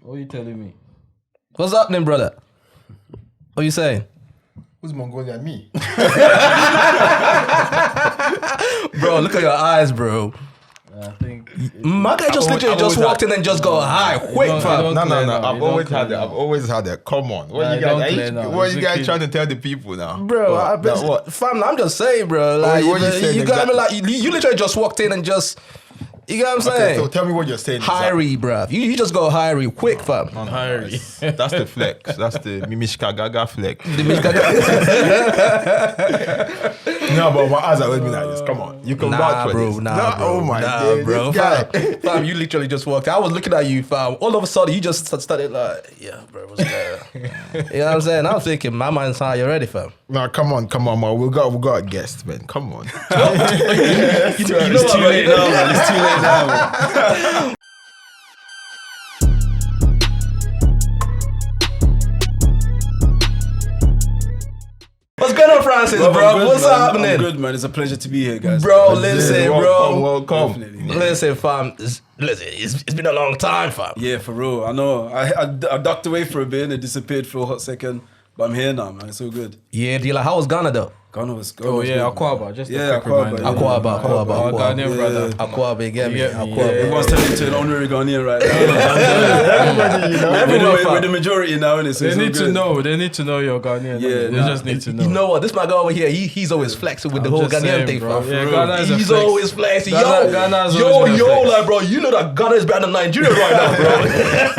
What are you telling me? What's happening, brother? What are you saying? Who's Mongolian? Me. Bro, look at your eyes, bro. I think My guy just literally just walked in and just go hi, quick, fam. No. I've always had that. I've always had that. Come on. What are you guys trying to tell the people now? Bro, what? fam, I'm just saying, bro. Like, what you saying you got me exactly? like you literally just walked in and just, you know what I'm saying? So tell me what you're saying. Hirey, bruv. You just go hirey quick, fam. No, that's the flex. That's the Mishka Gaga flex. No, but my eyes are with me like this. Come on. You can vouch for this. Bro. Oh my God. Bro. Guy. Fam, you literally just walked. I was looking at you, fam. All of a sudden, you just started like, yeah, bro, what's good? You know what I'm saying? I was thinking, my mind's high already, fam. No, come on, man. We got a guest, man. Come on. it's too late now, man. It's too late now, man. What's going on, Francis, bro? Good, What's man. happening? I'm good, man. It's a pleasure to be here, guys. Bro, listen, bro. Welcome. Definitely. Listen, fam. It's been a long time, fam. Yeah, for real. I know. I ducked away for a bit and it disappeared for a hot second. But I'm here now, man. It's all good. Yeah, like, how was Ghana, though? Ghana was good. Oh yeah, Akwaba. Just a quick reminder. Akwaba. Our Ghanaian brother. Akwaba, get me. Akwaba. Everyone's turning into an honorary Ghanaian right now. Everybody, you know. Everyone, we're the majority now, innit? So They it's all need to good. know. They need to know you're Ghanaian. Yeah, They just need to know. You know what? This my guy over here, he's always flexing with the whole just Ghanaian saying, thing, bro. fam. Yeah, Ghana is a He's flex. always flexing. Ghana's always been a flex. like, bro, you know that Ghana is better than Nigeria right now, bro.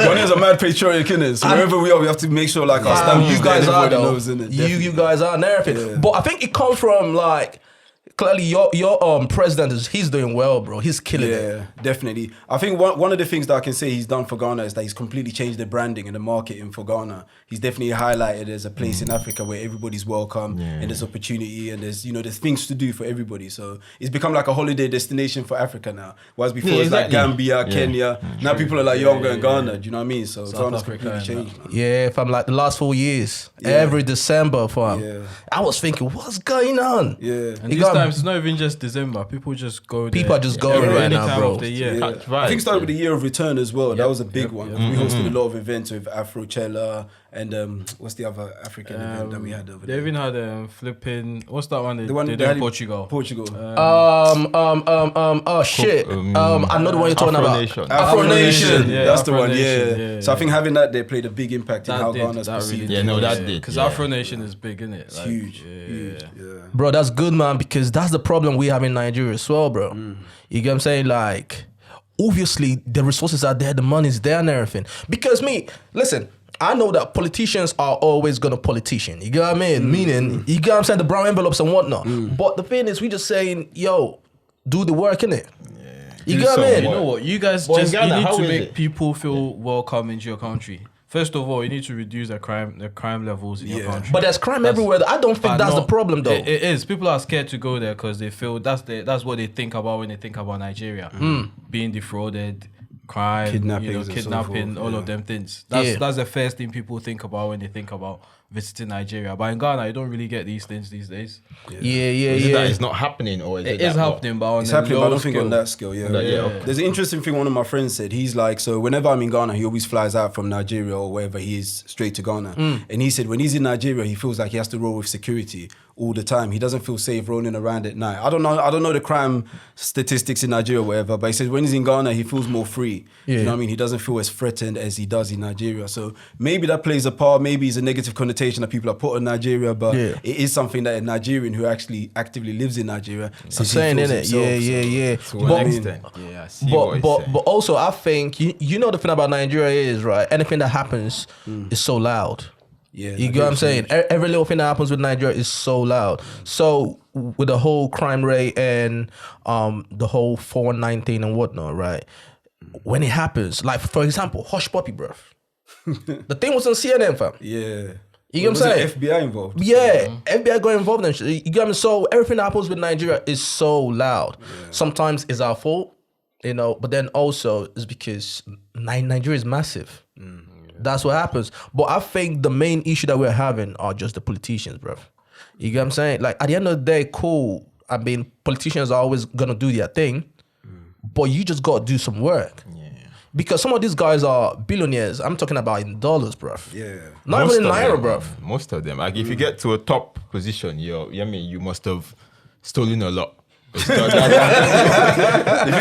Ghanaians are mad patriotic, innit? So wherever we are, we have to make sure like our Fam, stamp you guys are, though. knows, innit? You guys are and everything. Yeah. But I think it comes from, like, clearly your president he's doing well, bro. He's killing it. Yeah, definitely. I think one of the things that I can say he's done for Ghana is that he's completely changed the branding and the marketing for Ghana. He's definitely highlighted as a place in Africa where everybody's welcome and there's opportunity and there's things to do for everybody. So it's become like a holiday destination for Africa now. Whereas before it's like Gambia, Kenya. Now people are like, yo, I'm going Ghana. Do you know what I mean? So Ghana's completely changed, man. Yeah, fam, like the last 4 years, every December, fam. Yeah. I was thinking, what's going on? Yeah. And this time it's not even just December. People just go there. People are just going right any now, time bro. of the year. Yeah. I think it started with the year of return as well. That was a big one. We hosted a lot of events with Afrochella and what's the other African event that we had over They there? even had flipping. What's that one? The one they they did had in in Portugal. Portugal. Oh shit. I know the one you're talking about. Afro Nation. Yeah, That's the Afro one. Nation, Yeah. yeah, So I think having that there played a big impact in how Ghana's perceived. Because Afro Nation is big, isn't it? It's huge. Huge. Yeah. Bro, that's good, man, because that's the problem we have in Nigeria as well, bro. You get what I'm saying? Like, obviously, the resources are there, the money's there and everything. Because listen, I know that politicians are always gonna politician. You get what I mean? Meaning, you get what I'm saying, the brown envelopes and whatnot. But the thing is, we just saying, yo, do the work, innit? You get what I mean? You know what? You guys But in just Ghana, you need how to is make it? people feel welcome into your country. First of all, you need to reduce the crime levels in your country. But there's crime everywhere. I don't think that's the problem, though. It is. People are scared to go there because they feel that's what they think about when they think about Nigeria. Being defrauded, crime, Kidnappings and so kidnapping, forth, all yeah. of them things. That's the first thing people think about when they think about visiting Nigeria. But in Ghana, you don't really get these things these days. Is it that it's not happening, or is It it is that happening, but on It's a happening, but I low don't think on scale. that scale, yeah. okay. There's an interesting thing one of my friends said. He's like, so whenever I'm in Ghana, he always flies out from Nigeria or wherever he is straight to Ghana. And he said when he's in Nigeria, he feels like he has to roll with security all the time. He doesn't feel safe rolling around at night. I don't know the crime statistics in Nigeria or whatever, but he says when he's in Ghana, he feels more free. You know what I mean? He doesn't feel as threatened as he does in Nigeria. So maybe that plays a part. Maybe it's a negative connotation that people are put on Nigeria, but it is something that a Nigerian who actually actively lives in Nigeria says he saying, feels innit? himself. Yeah. To what extent? Yeah, I see what But he's saying. also, I think you know the thing about Nigeria is, right, anything that happens is so loud. Yeah, You get what I'm saying? Every little thing that happens with Nigeria is so loud. So with the whole crime rate and the whole 419 and whatnot, right? When it happens, like for example, Hush Puppy, bruv. The thing was on CNN, fam. Yeah. You get what I'm saying? FBI involved. Yeah, FBI got involved in shit. You get what I mean? So everything that happens with Nigeria is so loud. Sometimes it's our fault, but then also it's because Nigeria is massive. That's what happens. But I think the main issue that we're having are just the politicians, bro. You get what I'm saying? Like at the end of the day, cool. I mean, politicians are always gonna do their thing, but you just gotta do some work. Because some of these guys are billionaires. I'm talking about in dollars, bruv. Yeah. Not Most even in of naira, them, bruv. Most of them. Like if you get to a top position, you must have stolen a lot. The thing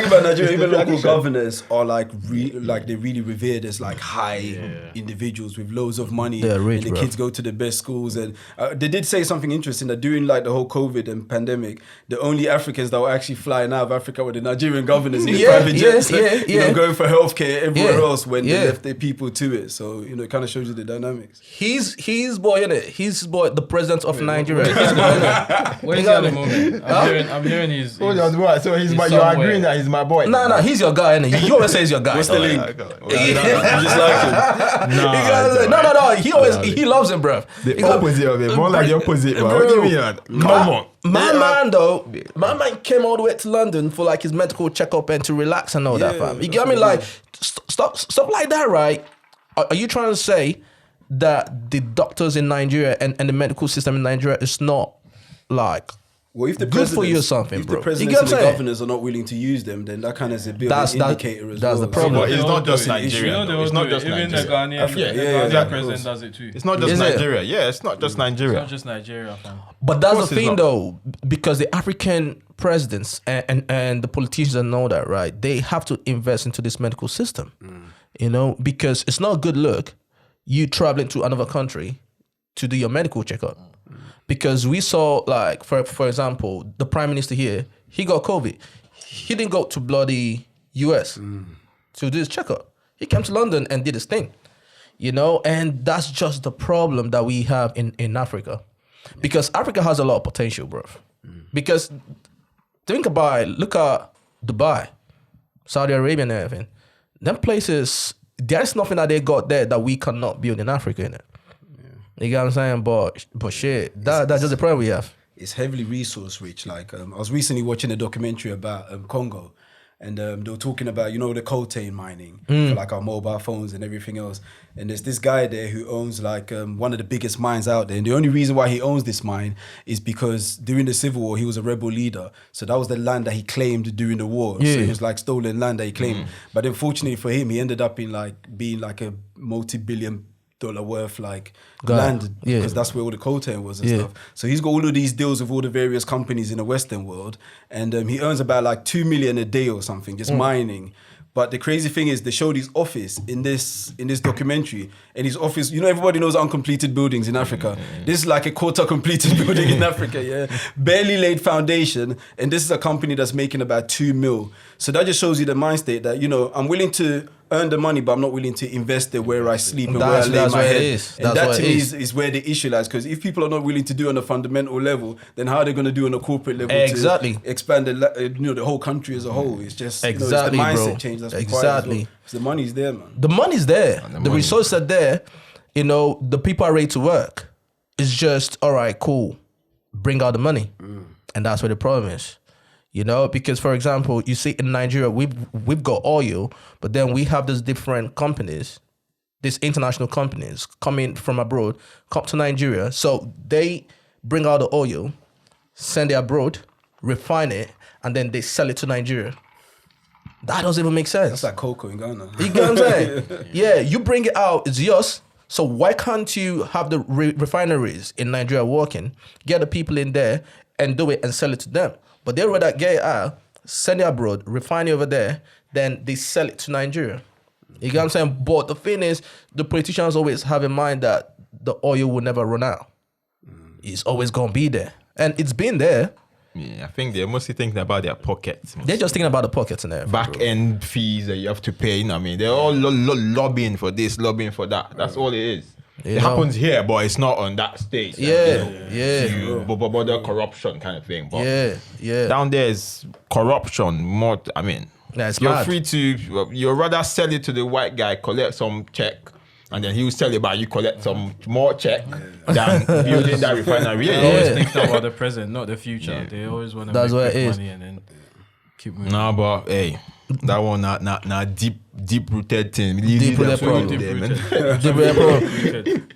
about Nigeria, even local governors are like they're really revered as like high individuals with loads of money. They're rich, and the kids go to the best schools. And they did say something interesting that during like the whole COVID and pandemic, the only Africans that were actually flying out of Africa were the Nigerian governors in private jets. Going for healthcare everywhere else when they left their people to it. So it kind of shows you the dynamics. He's boy, innit? He's boy, the president of Nigeria. He's boy, innit? Where's he at the moment? I'm hearing he's So he's my. You're agreeing that he's my boy. No, he's your guy, innit? You always say he's your guy. What's the link? I You just like him. No. He loves him, bruv. The opposite of it. More like the opposite, bro. What do you mean? Come on. My man came all the way to London for like his medical checkup and to relax and all that, fam. You get me? Like, stuff like that, right? Are you trying to say that the doctors in Nigeria and the medical system in Nigeria is not like Well, if the good for you or something, if bro? the presidents and the governors are not willing to use them, then that kind of is a bit of an indicator as well. That's the problem. But it's not just Nigeria. It's not just Nigeria. Even the Ghanaian president does it too. It's not just Nigeria. Yeah, it's not just Nigeria. It's not just Nigeria, fam. But that's the thing, though, because the African presidents and the politicians and all that, right? They have to invest into this medical system, because it's not a good look you traveling to another country to do your medical checkup. Because we saw, like, for example, the prime minister here, he got COVID. He didn't go to bloody US to do his checkup. He came to London and did his thing, and that's just the problem that we have in Africa. Because Africa has a lot of potential, bro. Because think about it, look at Dubai, Saudi Arabia and everything. Them places, there's nothing that they got there that we cannot build in Africa, innit? You get what I'm saying? But shit, that's just the problem we have. It's heavily resource rich. Like I was recently watching a documentary about Congo, and they were talking about the coltan mining for like our mobile phones and everything else. And there's this guy there who owns like one of the biggest mines out there. And the only reason why he owns this mine is because during the Civil War he was a rebel leader. So that was the land that he claimed during the war. Yeah. So it was like stolen land that he claimed. But unfortunately for him, he ended up being like a multi-billion-dollar worth like land, because that's where all the coltan was and stuff. So he's got all of these deals with all the various companies in the Western world, and he earns about like 2 million a day or something just mining. But the crazy thing is, they showed his office in this documentary, and his office, everybody knows uncompleted buildings in Africa. This is like a quarter completed building in Africa, barely laid foundation, and this is a company that's making about 2 mil. So that just shows you the mind state that I'm willing to earn the money, but I'm not willing to invest it where I sleep and where I lay my head. And that to me is where the issue lies, because if people are not willing to do on a fundamental level, then how are they going to do on a corporate level to expand the whole country as a whole? It's just it's the mindset change that's required as well. The money's there, man. The money's there. The resources are there. The people are ready to work. It's just, all right, cool. Bring out the money. And that's where the problem is. Because for example, you see in Nigeria, we've got oil, but then we have these different companies, these international companies coming from abroad, come to Nigeria. So they bring out the oil, send it abroad, refine it, and then they sell it to Nigeria. That doesn't even make sense. That's like cocoa in Ghana. You get what I'm saying? Yeah, you bring it out, it's yours. So why can't you have the refineries in Nigeria working, get the people in there and do it and sell it to them? But they'd rather get it out, send it abroad, refine it over there, then they sell it to Nigeria. You get what I'm saying? But the thing is, the politicians always have in mind that the oil will never run out. It's always going to be there. And it's been there. Yeah, I think they're mostly thinking about their pockets. They're just thinking about the pockets and everything. Back-end fees that you have to pay. They're all lobbying for this, lobbying for that. That's all it is. It happens here, but it's not on that stage. Border corruption kind of thing. But down there is corruption more. You're free to. You'd rather sell it to the white guy, collect some check, and then he'll sell it back. You collect some more check than building that refinery. They always think about the present, not the future. They always want to make big money and then keep moving. Nah, but hey, that one not deep rooted thing. Deep rooted problem.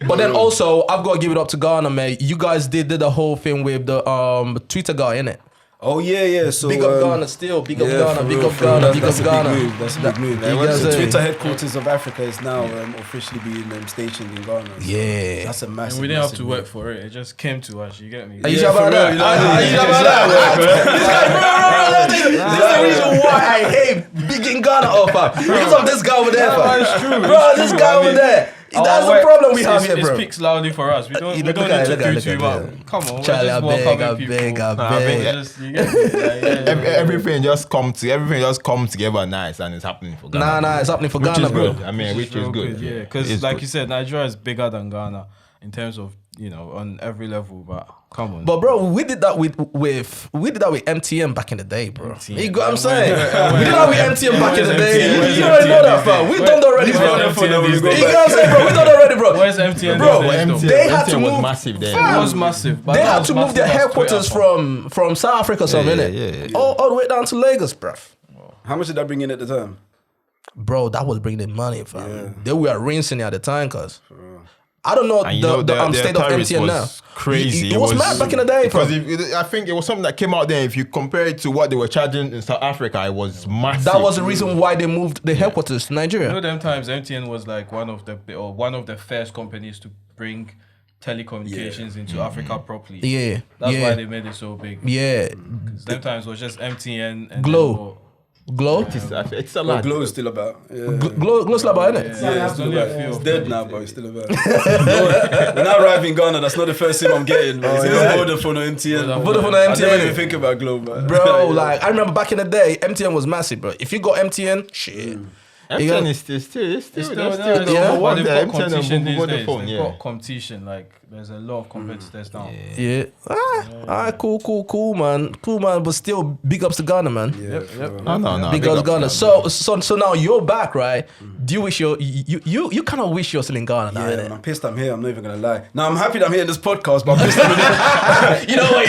But then also, I've got to give it up to Ghana, man. You guys did the whole thing with the Twitter guy, innit? Oh yeah. So big up Ghana still. Big up Ghana. for Big real, up for real. Ghana. Big That's up a big Ghana. move. That's a big move. You guys The say- Twitter headquarters of Africa is now officially being stationed in Ghana. So Yeah. that's a massive. And we didn't have massive to move. work for it. It just came to us. You get me? Are you Yeah, sure for about real, that? you know, Are you sure about that? This is the reason why I hate big in Ghana, fam. Because of this guy over there, fam. It's true. Bro, this guy over there. That's the problem we have here, It bro. speaks loudly for us. We don't You need look at it, to look at do it, too look at much. it. Come on, Charlie, we're I just beg, welcoming I people. beg, I I mean, beg. Just, you get me? Like, Everything just come together nice, and it's happening for Ghana. Nah, it's happening for which Ghana, is bro. good. I mean, which is real good. Yeah, because It's like good. you said, Nigeria is bigger than Ghana in terms of on every level. But come on, But bro, we did that with MTN back in the day, bro. MTN. You get what I'm saying? We did that with MTN back in the day. Where's You already know that, MTN? fam. We done that already, Where's bro. MTN You these get days? what I'm saying, bro? We done that already, bro. Where's MTN? Bro, these days, though? they had to MTN was move- massive then. It was massive. But They that had was to move massive their as headquarters Twitter, from South Africa, something, yeah, innit? yeah. All the way down to Lagos, bruv. How much did that bring in at the time? Bro, that was bringing money, fam. They were rinsing it at the time, cuz. I don't know And you know, the the state of tariffs MTN was now. crazy. It was mad back in the day, because fam. I think it was something that came out there. If you compare it to what they were charging in South Africa, it was massive. That was the reason why they moved the headquarters to Nigeria. You know, them times MTN was like one of the first companies to bring telecommunications into Africa properly. Yeah, That's yeah. why they made it so big. Yeah. Them times was just MTN and Glow. Glow? It's a Well, lot. Glow is still about. Yeah. Glow's about, innit? Yeah, it's There's still only a about. few It's of dead them. now, but it's still about. When I arrive in Ghana, that's not the first SIM I'm getting. Man. It's either Vodafone or MTN. Vodafone or I MTN, never innit? even think about Glow, man. Bro, like, I remember back in the day, MTN was massive, bro. If you got MTN, shit. MTN is still It's still that's there. still Yeah. number one They've there. got MTN competition and these days. Vodafone, They've yeah. got competition. Like there's a lot of competitors now. Yeah. Alright, cool, man. Cool, man. But still, big ups to Ghana, man. No. Big ups Ghana. So now you're back, right? Do you wish you kind of wish you're still in Ghana now, Yeah, innit? man, I'm pissed I'm here. I'm not even gonna lie. Now I'm happy that I'm here in this podcast, but I'm pissed I'm here. You know what?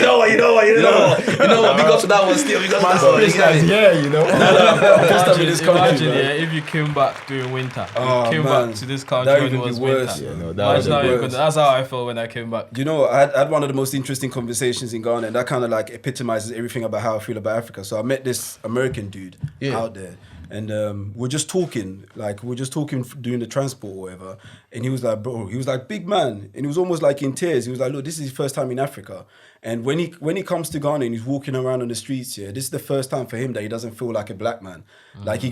Big ups to that one still. Big ups to that one. You get me? Yeah, you know. I'm pissed I'm in this country, Imagine, man. if you came back during winter. Oh, You came man. back to this That country would when it even was be worse. winter. Yeah, no, that would Imagine how be you worse. could- That's how I felt when I came back. You know, I had one of the most interesting conversations in Ghana, and that kind of like epitomizes everything about how I feel about Africa. So I met this American dude out there, and we're just talking, doing the transport or whatever. And he was like, bro, big man, and he was almost like in tears. He was like, look, this is his first time in Africa, and when he comes to Ghana and he's walking around on the streets, this is the first time for him that he doesn't feel like a black man. Like he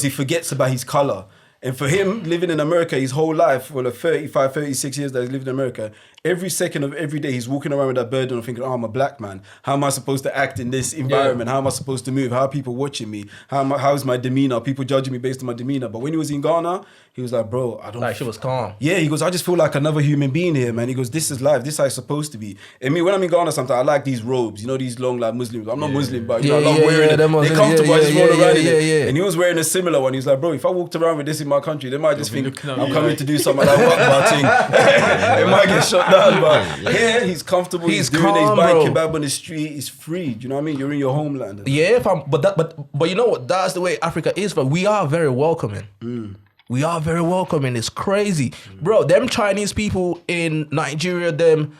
forgets about his color. And for him, living in America his whole life, for the 35, 36 years that he's lived in America, every second of every day he's walking around with that burden of thinking, oh, I'm a black man. How am I supposed to act in this environment? How am I supposed to move? How are people watching me? How is my demeanor? People judging me based on my demeanor. But when he was in Ghana, he was like, bro, I don't... Like, she was calm. Yeah, he goes, I just feel like another human being here, man. He goes, this is life. This is how it's supposed to be. And me, when I'm in Ghana sometimes, I like these robes. You know, these long, like Muslims. I'm not Muslim, but I love wearing it. They're comfortable. I just roll around in it. And he was wearing a similar one. He's like, bro, if I walked around with this in my country, they might just think I'm coming to do something like that thing. It might get shut down, but here, he's comfortable. He's doing it. He's buying kebab on the street. He's free. Do you know what I mean? You're in your homeland. Yeah, but you know what? That's the way Africa is. But we are very welcoming. We are very welcoming. It's crazy, bro. Them Chinese people in Nigeria, them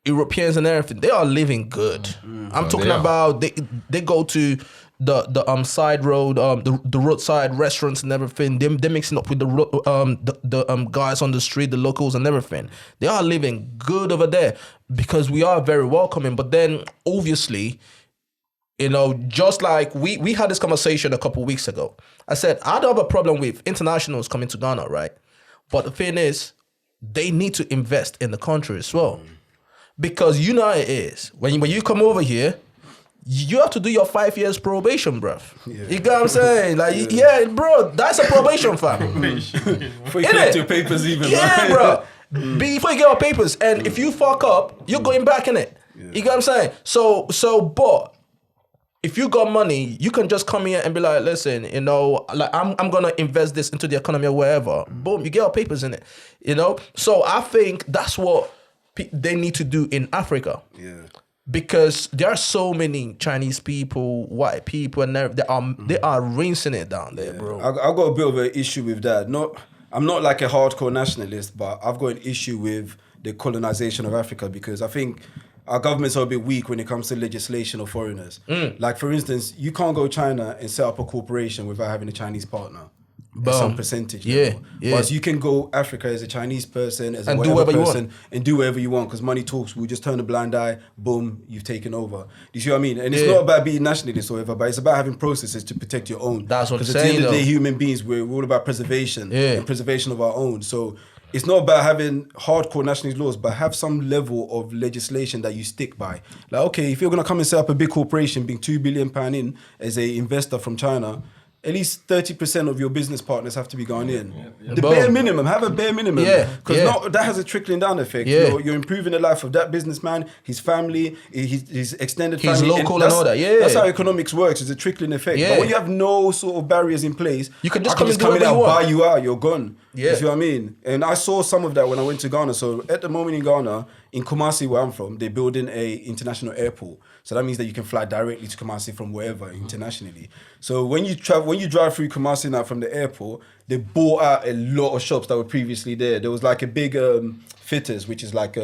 Europeans and everything, they are living good. I'm talking about they go to the side road, the roadside restaurants and everything. They're mixing up with the guys on the street, the locals and everything. They are living good over there because we are very welcoming. But then obviously, you know, just like we had this conversation a couple of weeks ago. I said, I don't have a problem with internationals coming to Ghana, right? But the thing is, they need to invest in the country as well. Because you know how it is. When you come over here, you have to do your 5 years probation, bruv. Yeah. You get what I'm saying? Like, yeah, bro, that's a probation, fam. Before you get your papers even, yeah, bro. Before you get your papers. And if you fuck up, you're going back in it. Yeah. You get what I'm saying? So, but if you got money, you can just come here and be like, listen, you know, like I'm gonna invest this into the economy or wherever. Boom, you get your papers in it. You know? So I think that's what they need to do in Africa. Yeah. Because there are so many Chinese people, white people, and they are rinsing it down there, bro. I've got a bit of an issue with that. I'm not like a hardcore nationalist, but I've got an issue with the colonization of Africa because I think our governments are a bit weak when it comes to legislation of foreigners. Like, for instance, you can't go China and set up a corporation without having a Chinese partner. At some percentage level. Whereas you can go Africa as a Chinese person, as a whatever person, and do whatever you want, because money talks. We just turn a blind eye, boom, you've taken over. Do you see what I mean? And it's not about being nationalist or whatever, but it's about having processes to protect your own. That's what I'm saying. Because at the end of the day, human beings, we're all about preservation and preservation of our own. So it's not about having hardcore nationalist laws, but have some level of legislation that you stick by. Like, okay, if you're going to come and set up a big corporation, being £2 billion in as an investor from China, at least 30% of your business partners have to be Ghanaian. The bare minimum, have a bare minimum. Because that has a trickling down effect. You're improving the life of that businessman, his family, his extended family. He's local and all that, That's how economics works, it's a trickling effect. But when you have no sort of barriers in place, you can just come in and buy you out, you're gone. You see what I mean? And I saw some of that when I went to Ghana. So at the moment in Ghana, in Kumasi, where I'm from, they're building a international airport. So that means that you can fly directly to Kumasi from wherever internationally. So when you drive through Kumasi now from the airport, they bought out a lot of shops that were previously there. There was like a big fitters, which is like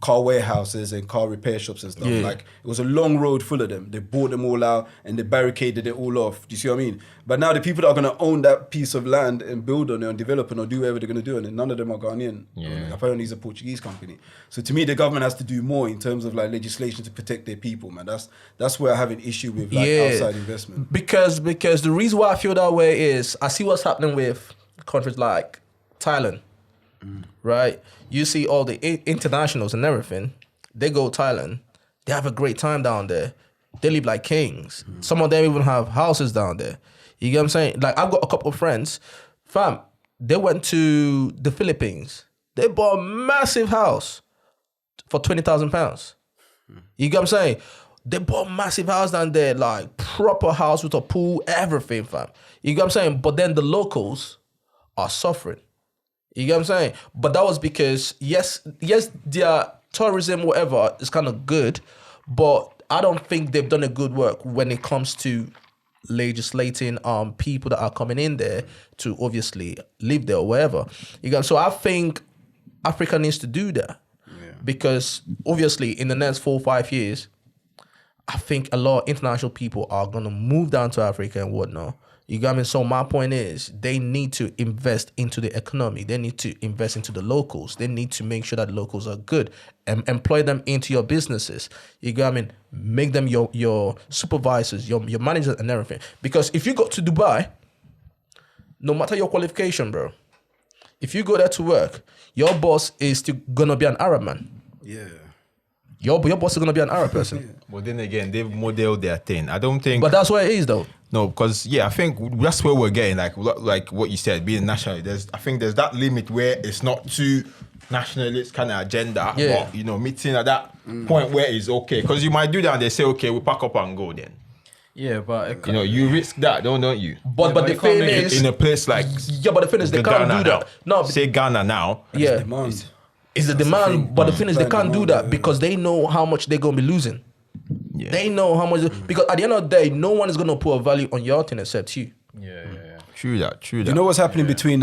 car warehouses and car repair shops and stuff. Like, it was a long road full of them. They bought them all out and they barricaded it all off. Do you see what I mean? But now the people that are going to own that piece of land and build on it and develop it or do whatever they're going to do, and none of them are Ghanaian. Apparently it's a Portuguese company. So to me, the government has to do more in terms of like legislation to protect their people, man. That's where I have an issue with like outside investment. Because the reason why I feel that way is I see what's happening with countries like Thailand, right? You see all the internationals and everything. They go Thailand. They have a great time down there. They live like kings. Some of them even have houses down there. You get what I'm saying? Like, I've got a couple of friends, fam, they went to the Philippines. They bought a massive house for £20,000. You get what I'm saying? They bought a massive house down there, like proper house with a pool, everything, fam. You get what I'm saying? But then the locals are suffering. You get what I'm saying? But that was because, yes, their tourism, whatever, is kind of good, but I don't think they've done a good work when it comes to legislating people that are coming in there to obviously live there or wherever. You get, so I think Africa needs to do that. Because obviously in the next 4 or 5 years, I think a lot of international people are going to move down to Africa and whatnot. You got me? So my point is, they need to invest into the economy. They need to invest into the locals. They need to make sure that locals are good and employ them into your businesses. You got me? Make them your supervisors, your managers and everything. Because if you go to Dubai, no matter your qualification, bro, if you go there to work, your boss is still going to be an Arab man. Your boss is going to be an Arab person. But then again, they've modeled their thing. I don't think... But that's where it is, though. No, because, I think that's where we're getting, like what you said, being national. I think there's that limit where it's not too nationalist kind of agenda, but, meeting at that point where it's okay. Because you might do that and they say, okay, we pack up and go then. Yeah, but... you risk that, don't you? But the thing is... In a place like... Yeah, but the thing is, they can't do that. No, say Ghana now. Yeah. It's the demand, but the thing is, they can't do that because they know how much they're going to be losing. Yeah. They know how much... Because at the end of the day, no one is going to put a value on your thing except you. Yeah. True that. You know what's happening between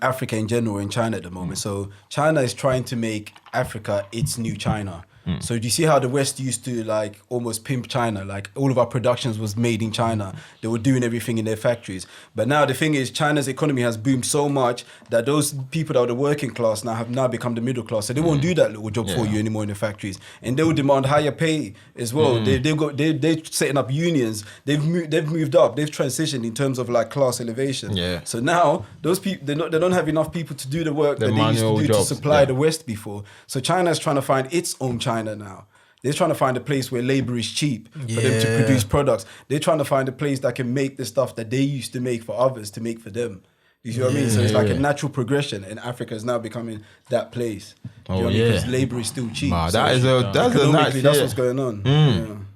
Africa in general and China at the moment? So China is trying to make Africa its new China. So do you see how the West used to like almost pimp China? Like all of our productions was made in China. They were doing everything in their factories. But now the thing is, China's economy has boomed so much that those people that are the working class now have become the middle class. So they won't do that little job for you anymore in the factories. And they will demand higher pay as well. They're setting up unions. They've moved up. They've transitioned in terms of like class elevation. Yeah. So now those people they don't have enough people to do the work that they used to do to supply the West before. So China is trying to find its own China now. They're trying to find a place where labor is cheap for them to produce products. They're trying to find a place that can make the stuff that they used to make for others to make for them. You see what I mean? So it's like a natural progression, and Africa is now becoming that place. You know what I mean? Because labor is still cheap. Wow, that's a nice. That's what's going on.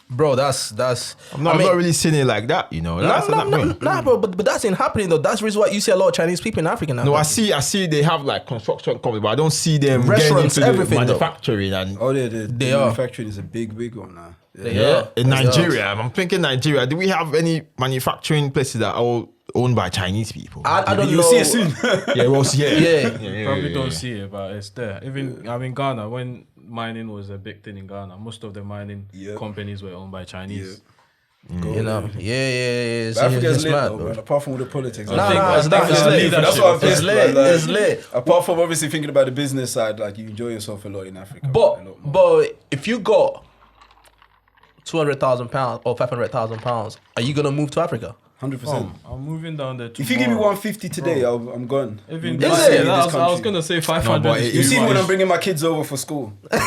Bro, that's. I'm not really seeing it like that, Nah, bro, but that's ain't happening though. That's the reason why you see a lot of Chinese people in Africa now. No, I see they have like construction companies, but I don't see them restaurants, getting into everything, manufacturing and. Oh, they are. Manufacturing is a big one now. Yeah. In Nigeria, I'm thinking Nigeria. Do we have any manufacturing places that are all owned by Chinese people? I don't know. You'll see it soon. We'll see it. Probably don't see it, but it's there. Even Ghana, when mining was a big thing in Ghana. Most of the mining companies were owned by Chinese. You know, yeah. But Africa's lit mad, though, bro. man. Apart from all the politics. It's lit. That's what I'm pissed. It's lit. Apart from obviously thinking about the business side, like you enjoy yourself a lot in Africa. But if you got £200,000 or £500,000, are you gonna move to Africa? 100%. I'm moving down there tomorrow. If you give me 150 today, I'm gone. Even I was gonna say 500. You see when I'm bringing my kids over for school. You say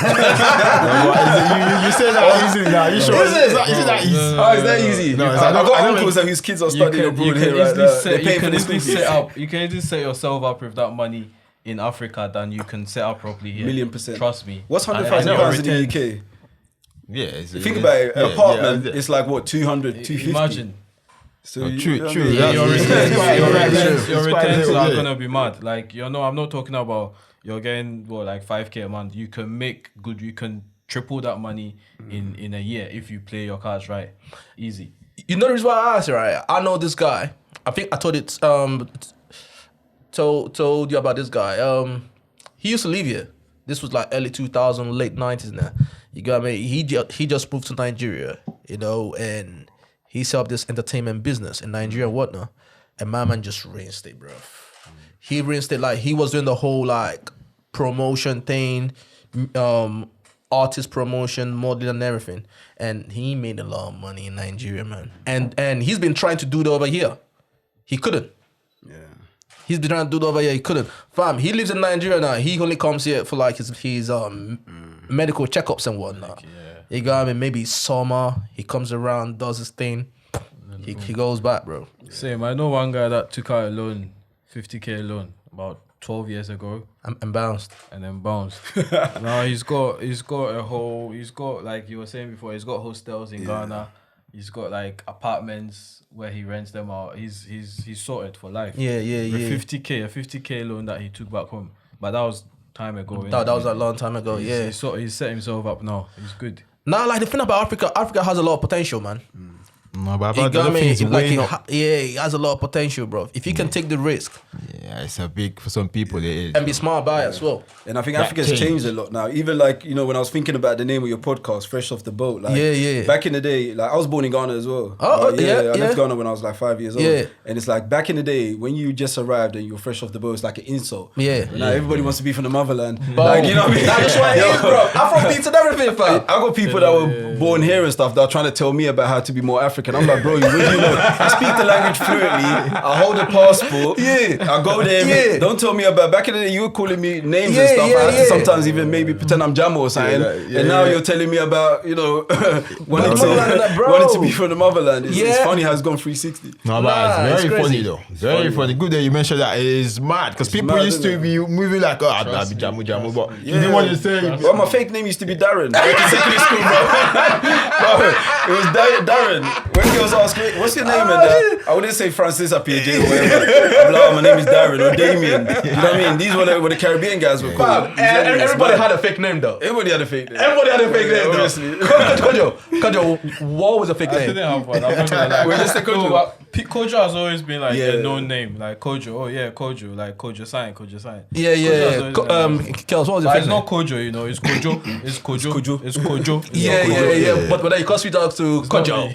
that easy now. You sure? Is it that easy? Oh, is that easy? No, I got uncles whose kids are studying abroad here right now. They pay for the school fees. You can easily set yourself up with that money in Africa than you can set up properly here. 1,000,000%. Trust me. What's £100,000 in the UK? Yeah. Think about it. An apartment, it's like what, 200, 250? Imagine. So true. Your returns are gonna be mad. Like I'm not talking about you're getting like 5k a month. You can make good. You can triple that money in a year if you play your cards right. Easy. You know the reason why I asked, right? I know this guy. I think I told you about this guy. He used to live here. This was like early 2000s, late 90s now. You got me? He just moved to Nigeria, you know, and he set up this entertainment business in Nigeria and whatnot. And my man just reinstated, bro. He reinstated, like, he was doing the whole, like, promotion thing, artist promotion, modeling and everything. And he made a lot of money in Nigeria, man. And he's been trying to do it over here. He couldn't. Yeah. He's been trying to do it over here. He couldn't. Fam, he lives in Nigeria now. He only comes here for, like, his medical checkups and whatnot. You got me? Maybe summer, he comes around, does his thing. He goes back, bro. Same. I know one guy that took out a loan, 50k loan, about 12 years ago. And bounced. And then bounced. Now he's got like you were saying before, he's got hostels in Ghana. He's got like apartments where he rents them out. He's sorted for life. Yeah. A 50k loan that he took back home. But that was time ago. That was a long time ago, He's set himself up now. He's good. Now, like the thing about Africa has a lot of potential, man. No, but You got me? it It has a lot of potential, bro. If you can take the risk yeah, it's a big for some people. It is. and be smart about it as well. And I think Africa's changed a lot now. Even like, you know, when I was thinking about the name of your podcast, Fresh Off the Boat. Like, back in the day, like I was born in Ghana as well. Oh, I left Ghana when I was like 5 years old. Yeah. And it's like back in the day, when you just arrived and you're fresh off the boat, it's like an insult. Yeah. Now everybody wants to be from the motherland. Bro, Like, you know what I mean? that's what it is, bro. Afrobeats and everything, fam. I got people that were born here and stuff that are trying to tell me about how to be more African. I'm like, bro, you really know? I speak the language fluently. I hold a passport. I go there. Don't tell me about back in the day. You were calling me names and stuff. I had to sometimes even maybe pretend I'm Jamo or something. And now you're telling me about wanting to be from the motherland. It's funny how it's gone 360. No, but it's very funny though. Very funny. Good that you mentioned that. It's mad because people used to be moving like, oh, I'll be Jamu, but you didn't want to say. Well, my fake name used to be Darren. Back in secondary school, bro. It was Darren. When girls ask me, what's your name? And I wouldn't say Francis or PJ or whatever. I'm like, oh, my name is Darren or Damien. You know what I mean? These were the Caribbean guys were called. Everybody had a fake name, though. Everybody had a fake name. Everybody had a fake name, though. Kojo, what was a fake I name? didn't have one. I remember like, We're just a Kojo. Kojo has always been like a known name, like Kojo. Oh yeah, Kojo, like Kojo sign. Yeah. Kels, what was your fake It's name? not Kojo, you know. It's Kojo. It's Kojo. It's Kojo. Yeah. But when you cross me dogs to Kojo.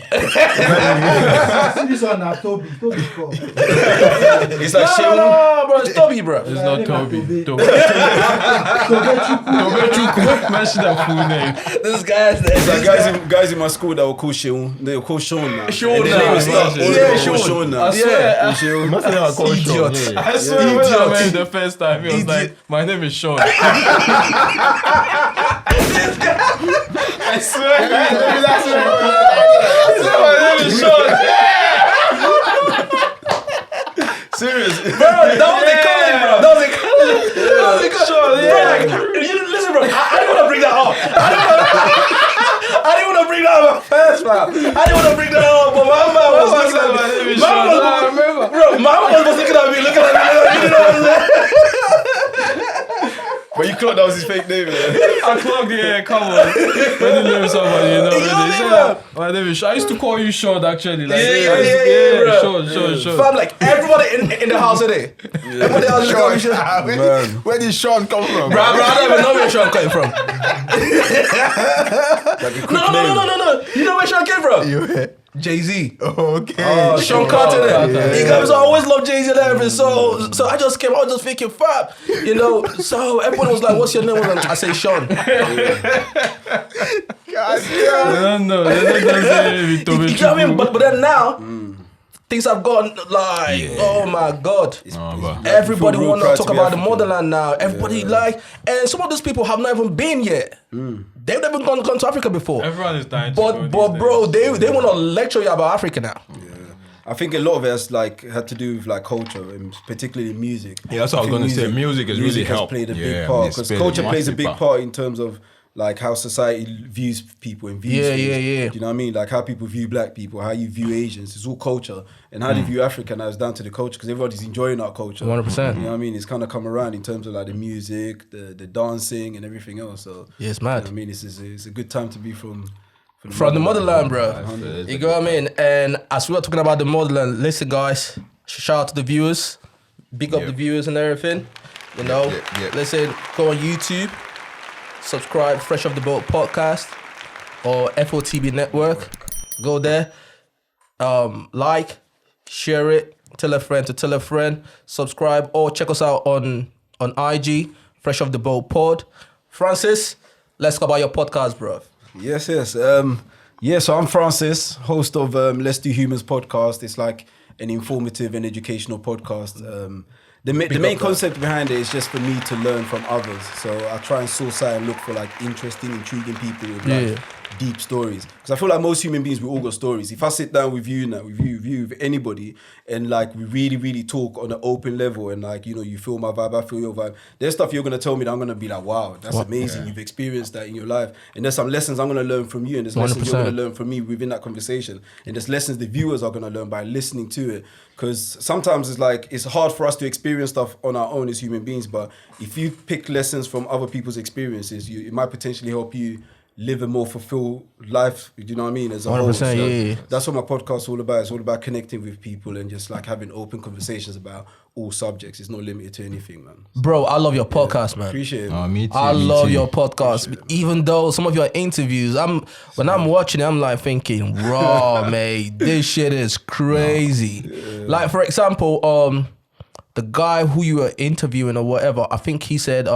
This one now, Tobe. Tobe's called. It's like No, bro, it's Tobe, bro. It's not Tobe. Tobe. Mention that full name. This guy's It's like guys in my school that were called Sheun. They were called Sean now. Sean And now. their name is not- Yeah, all of them were Sean. Sean now. I swear. Sheun. Idiot. I swear when I met him the first time, he was like, my name is Sean. I swear. My name is Sean. Serious. Bro, that was the calling, bro. That was the calling. Sean, Bro, like, listen, bro. I didn't want to bring that up. I didn't want to bring that up first, man. I didn't want to bring that up, but my man was looking at me. My man was looking at me, looking at me. You know what I'm saying? But you clocked that was his fake name. I clocked it, come on. When you name somebody, you know. You know They say, me, my name is Sean. I used to call you Sean, actually. Like, Yeah, Sean. Fam, like everybody in the house today. Everybody else is calling me Sean. Where did Sean come from? Bro, I don't even know where Sean came from. No. You know where Sean came from? Jay-Z. Okay. Sean Carter there. You guys always love Jay-Z and everything. So I just thinking, fab. You know, so everyone was like, what's your name? I say Sean. God I don't know. You know what I mean? But then now, things have gone like, oh my God. Everybody want to talk about the motherland now. Everybody like, and some of those people have not even been yet. They've never gone to Africa before. Everyone is dying. But bro, they want to lecture you about Africa now. I think a lot of it has like had to do with like culture, and particularly music. Yeah, that's what I was going to say. Music has really helped. Played a big part because culture plays a big part in terms of like how society views people and views things. Yeah. Do you know what I mean? Like how people view black people, how you view Asians. It's all culture. And how they view Africa now is down to the culture because everybody's enjoying our culture. 100%. You know what I mean? It's kind of come around in terms of like the music, the dancing and everything else. So Yeah, it's you know mad. what I mean? It's a good time to be from From the motherland, bro. You know what I mean? And as we were talking about the motherland, listen, guys, shout out to the viewers. Big up the viewers and everything. You know, listen, go on YouTube, subscribe, Fresh Off the Boat podcast or FOTB Network. Go there, like, share it, tell a friend to tell a friend, subscribe, or check us out on IG, Fresh Off the Boat Pod. Francis, let's talk about your podcast, bro. Yes. So I'm Francis, host of Let's Do Humans podcast. It's like an informative and educational podcast. The main concept behind it is just for me to learn from others. So I try and source out and look for like interesting, intriguing people with like deep stories. Because I feel like most human beings, we all got stories. If I sit down with you now, with anybody, and like we really, really talk on an open level, and like, you know, you feel my vibe, I feel your vibe. There's stuff you're gonna tell me that I'm gonna be like, wow, that's amazing. You've experienced that in your life, and there's some lessons I'm gonna learn from you, and there's lessons 100%. you're gonna learn from me within that conversation, and there's lessons the viewers are gonna learn by listening to it. Because sometimes it's like it's hard for us to experience stuff on our own as human beings, but if you pick lessons from other people's experiences, it might potentially help you live a more fulfilled life, do you know what I mean, as a whole. 100%, So yeah. that's what my podcast's all about. It's all about connecting with people and just like having open conversations about all subjects. It's not limited to anything, man. Bro, I love your podcast, man. Appreciate it. Me too. I love your podcast. Even though some of your interviews, when I'm watching it, I'm like thinking, raw, mate, this shit is crazy. Like, for example, the guy who you were interviewing or whatever, I think he said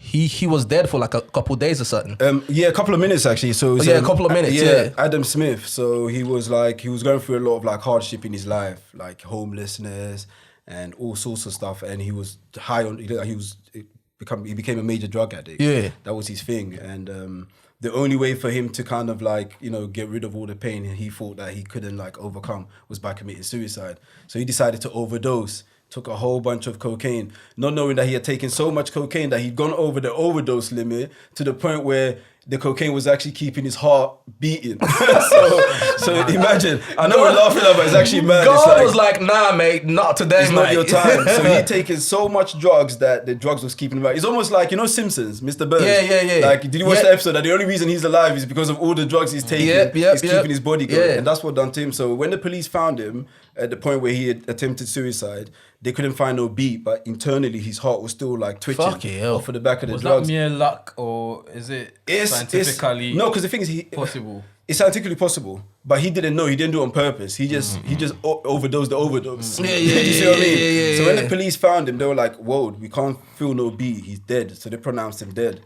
he was dead for like a couple of days or something. A couple of minutes actually. So it was, a couple of minutes. Yeah, Adam Smith. So he was going through a lot of like hardship in his life, like homelessness and all sorts of stuff. And he was high on. He became a major drug addict. Yeah, that was his thing. And the only way for him to kind of like, you know, get rid of all the pain he thought that he couldn't like overcome was by committing suicide. So he decided to overdose. Took a whole bunch of cocaine, not knowing that he had taken so much cocaine that he'd gone over the overdose limit to the point where the cocaine was actually keeping his heart beating. so imagine, I know we're laughing at it, but it's actually mad. God was like, nah, mate, not today, it's mate. not your time. So he'd taken so much drugs that the drugs was keeping him back. It's almost like, you know, Simpsons, Mr. Burns. Yeah. Like, did you watch the episode that the only reason he's alive is because of all the drugs he's taking? He's keeping his body going. And that's what done to him. So when the police found him at the point where he had attempted suicide, they couldn't find no beat, but internally his heart was still like twitching off of the back of the was drugs. Was that mere luck or is it scientifically no, because the thing is possible? It's scientifically possible, but he didn't know. He didn't do it on purpose. He just overdosed the overdose. You see what I mean? So when the police found him, they were like, whoa, we can't feel no beat. He's dead. So they pronounced him dead.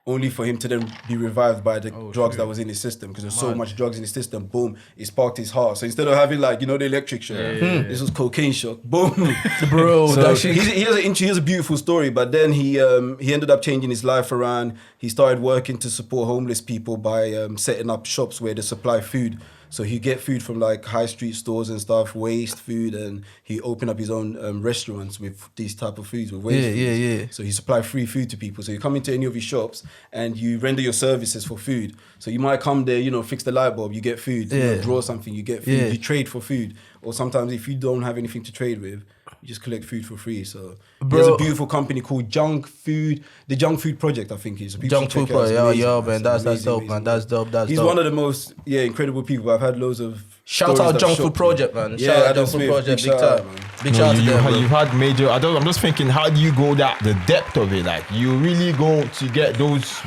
Only for him to then be revived by the drugs that was in his system, because there's so much drugs in his system. Boom, it sparked his heart. So instead of having like, you know, the electric shock, this was cocaine shock. Boom, bro. So he has a beautiful story, but then he ended up changing his life around. He started working to support homeless people by setting up shops where they supply food. So he get food from like high street stores and stuff, waste food, and he opened up his own restaurants with these type of foods, with waste foods. So he supply free food to people. So you come into any of his shops and you render your services for food. So you might come there, you know, fix the light bulb, you get food. You know, draw something, you get food. You trade for food. Or sometimes if you don't have anything to trade with, We just collect food for free. So Bro. there's a beautiful company called the Junk Food Project, I think is. Junk Food Project, man, that's dope, man. That's dope. He's one of the most incredible people. I've had loads of. Shout out Junk Food Project, man. Yeah, Shout out Adam Junk Food Smith, Project, big big shout time. out, man. Big shout out to them, bro. You've had major. I'm just thinking, how do you go the depth of it? Like, you really go to get those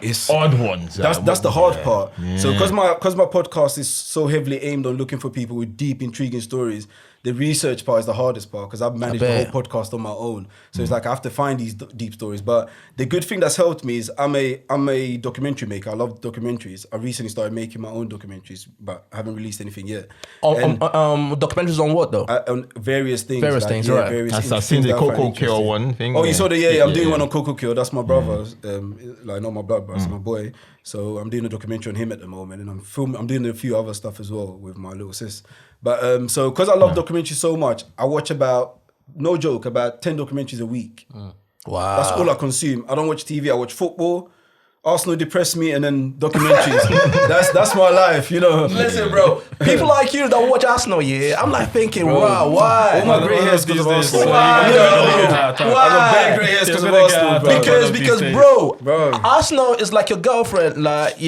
It's odd ones. That's the hard part. So because my podcast is so heavily aimed on looking for people with deep, intriguing stories, the research part is the hardest part because I've managed the whole podcast on my own. So it's like I have to find these deep stories. But the good thing that's helped me is I'm a documentary maker. I love documentaries. I recently started making my own documentaries, but I haven't released anything yet. Documentaries on what though? On various things. Various things, right. I've seen the Coco Kill one thing. Oh, you saw the I'm doing one on Coco Kill. That's my brother. Like not my blood brother, it's my boy. So I'm doing a documentary on him at the moment, and I'm doing a few other stuff as well with my little sis. But so because I love documentaries so much, I watch about 10 documentaries a week. Wow. That's all I consume. I don't watch TV. I watch football. Arsenal depress me, and then documentaries. that's my life, you know. Listen, bro. People like you that watch Arsenal, I'm like thinking, wow, why? All my grey hairs because of Arsenal. Why? I got bare grey hairs because of Arsenal, bro. Because bro, Arsenal is like your girlfriend. Like,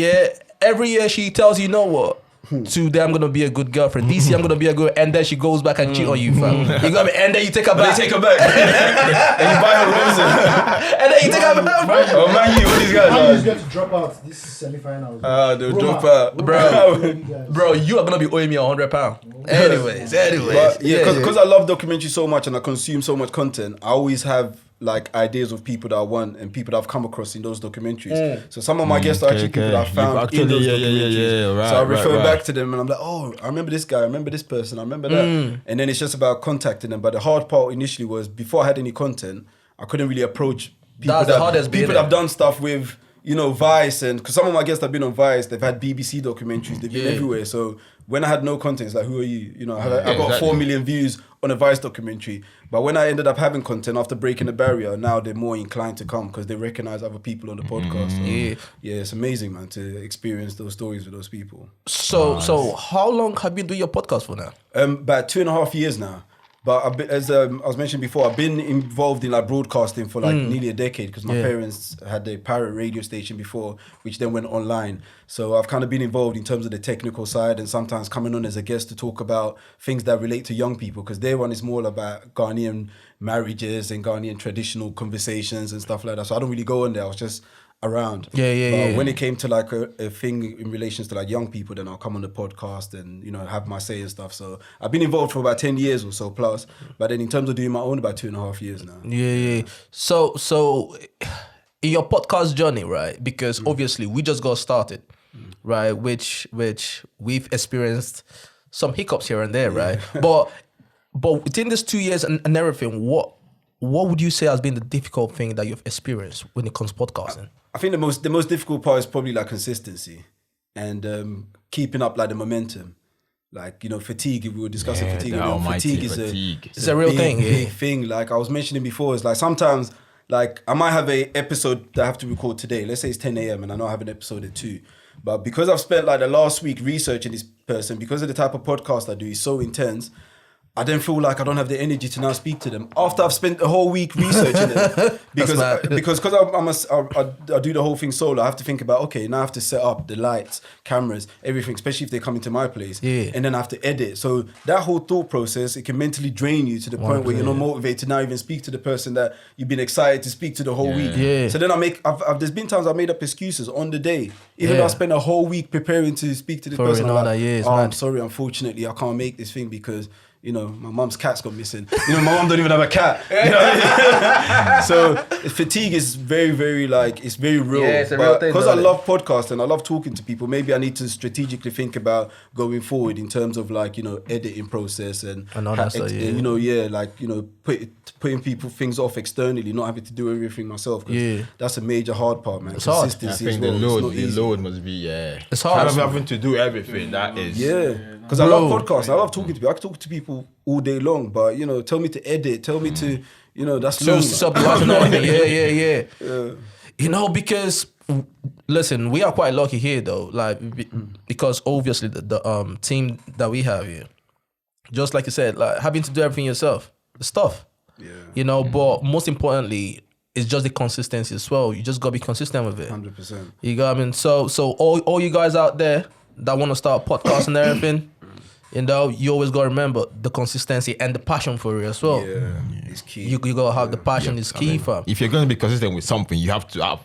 every year she tells you, you know what? Today I'm gonna be a good girlfriend. This year I'm gonna be a good, and then she goes back and cheat on you, fam. You got me, and then you take her back. They take her back, and you buy her roses, and then you take her back, bro. Oh man, what these guys Man are? is going to drop out this semi-finals. They'll drop out, Bro, you are gonna be owing me £100. Anyways. But because I love documentaries so much and I consume so much content, I always have like ideas of people that I want and people that I've come across in those documentaries. So some of my guests are actually people that I found in those documentaries. Right, so I refer back to them and I'm like, oh, I remember this guy, I remember this person, I remember that. And then it's just about contacting them. But the hard part initially was before I had any content, I couldn't really approach people That's the hardest bit, people that I've done stuff with, you know, Vice, and because some of my guests have been on Vice, they've had BBC documentaries, they've been everywhere. So when I had no content, it's like, who are you? You know, I got 4 million views on a Vice documentary. But when I ended up having content after breaking the barrier, now they're more inclined to come because they recognize other people on the podcast. So, it's amazing, man, to experience those stories with those people. So how long have you been doing your podcast for now? About 2.5 years now. But as I was mentioning before, I've been involved in like broadcasting for like nearly a decade because my parents had a pirate radio station before, which then went online. So I've kind of been involved in terms of the technical side and sometimes coming on as a guest to talk about things that relate to young people because their one is more about Ghanaian marriages and Ghanaian traditional conversations and stuff like that. So I don't really go on there. I was just around. But when it came to like a thing in relations to like young people, then I'll come on the podcast and, you know, have my say and stuff. So I've been involved for about 10 years or so plus. But then in terms of doing my own, about 2.5 years now. So in your podcast journey, right? Because obviously we just got started, right? Which we've experienced some hiccups here and there, right? But within this 2 years and everything, what would you say has been the difficult thing that you've experienced when it comes to podcasting? I think the most difficult part is probably like consistency and keeping up like the momentum. Like, you know, fatigue, we were discussing fatigue. You know, fatigue is a real thing. Big thing. Like I was mentioning before, it's like sometimes like I might have a episode that I have to record today. Let's say it's 10 a.m. and I know I have an episode at 2. But because I've spent like the last week researching this person, because of the type of podcast I do, is so intense, I then feel like I don't have the energy to now speak to them after I've spent a whole week researching them. because I do the whole thing solo. I have to think about, okay, now I have to set up the lights, cameras, everything, especially if they come into my place. And then I have to edit. So that whole thought process, it can mentally drain you to the point where you're not motivated to now even speak to the person that you've been excited to speak to the whole week. So then there's been times I've made up excuses on the day. Even though I spent a whole week preparing to speak to this person. I'm sorry, unfortunately, I can't make this thing because, you know, my mum's cat's gone missing. You know, my mum don't even have a cat. You know? So fatigue is very, very like, it's very real. Yeah, it's a real thing. Because I love podcasts and I love talking to people, maybe I need to strategically think about going forward in terms of like, you know, editing process and you know, like, you know, putting things off externally, not having to do everything myself. That's a major hard part, man. It's hard. I think the load must be, it's hard. Kind of having to do everything, that is. Because I love podcasts. I love talking to people. I can talk to people all day long, but, you know, tell me to edit, tell me to, you know, that's long. You know, because, listen, we are quite lucky here, though. Like, because obviously the team that we have here, just like you said, like having to do everything yourself. stuff. Yeah. You know, but most importantly, it's just the consistency as well. You just gotta be consistent with it. 100%. You got what I mean? So all you guys out there that want to start a podcast and everything, you know, you always gotta remember the consistency and the passion for it as well. Yeah, it's key. You gotta have the passion is key, fam. If you're going to be consistent with something, you have to have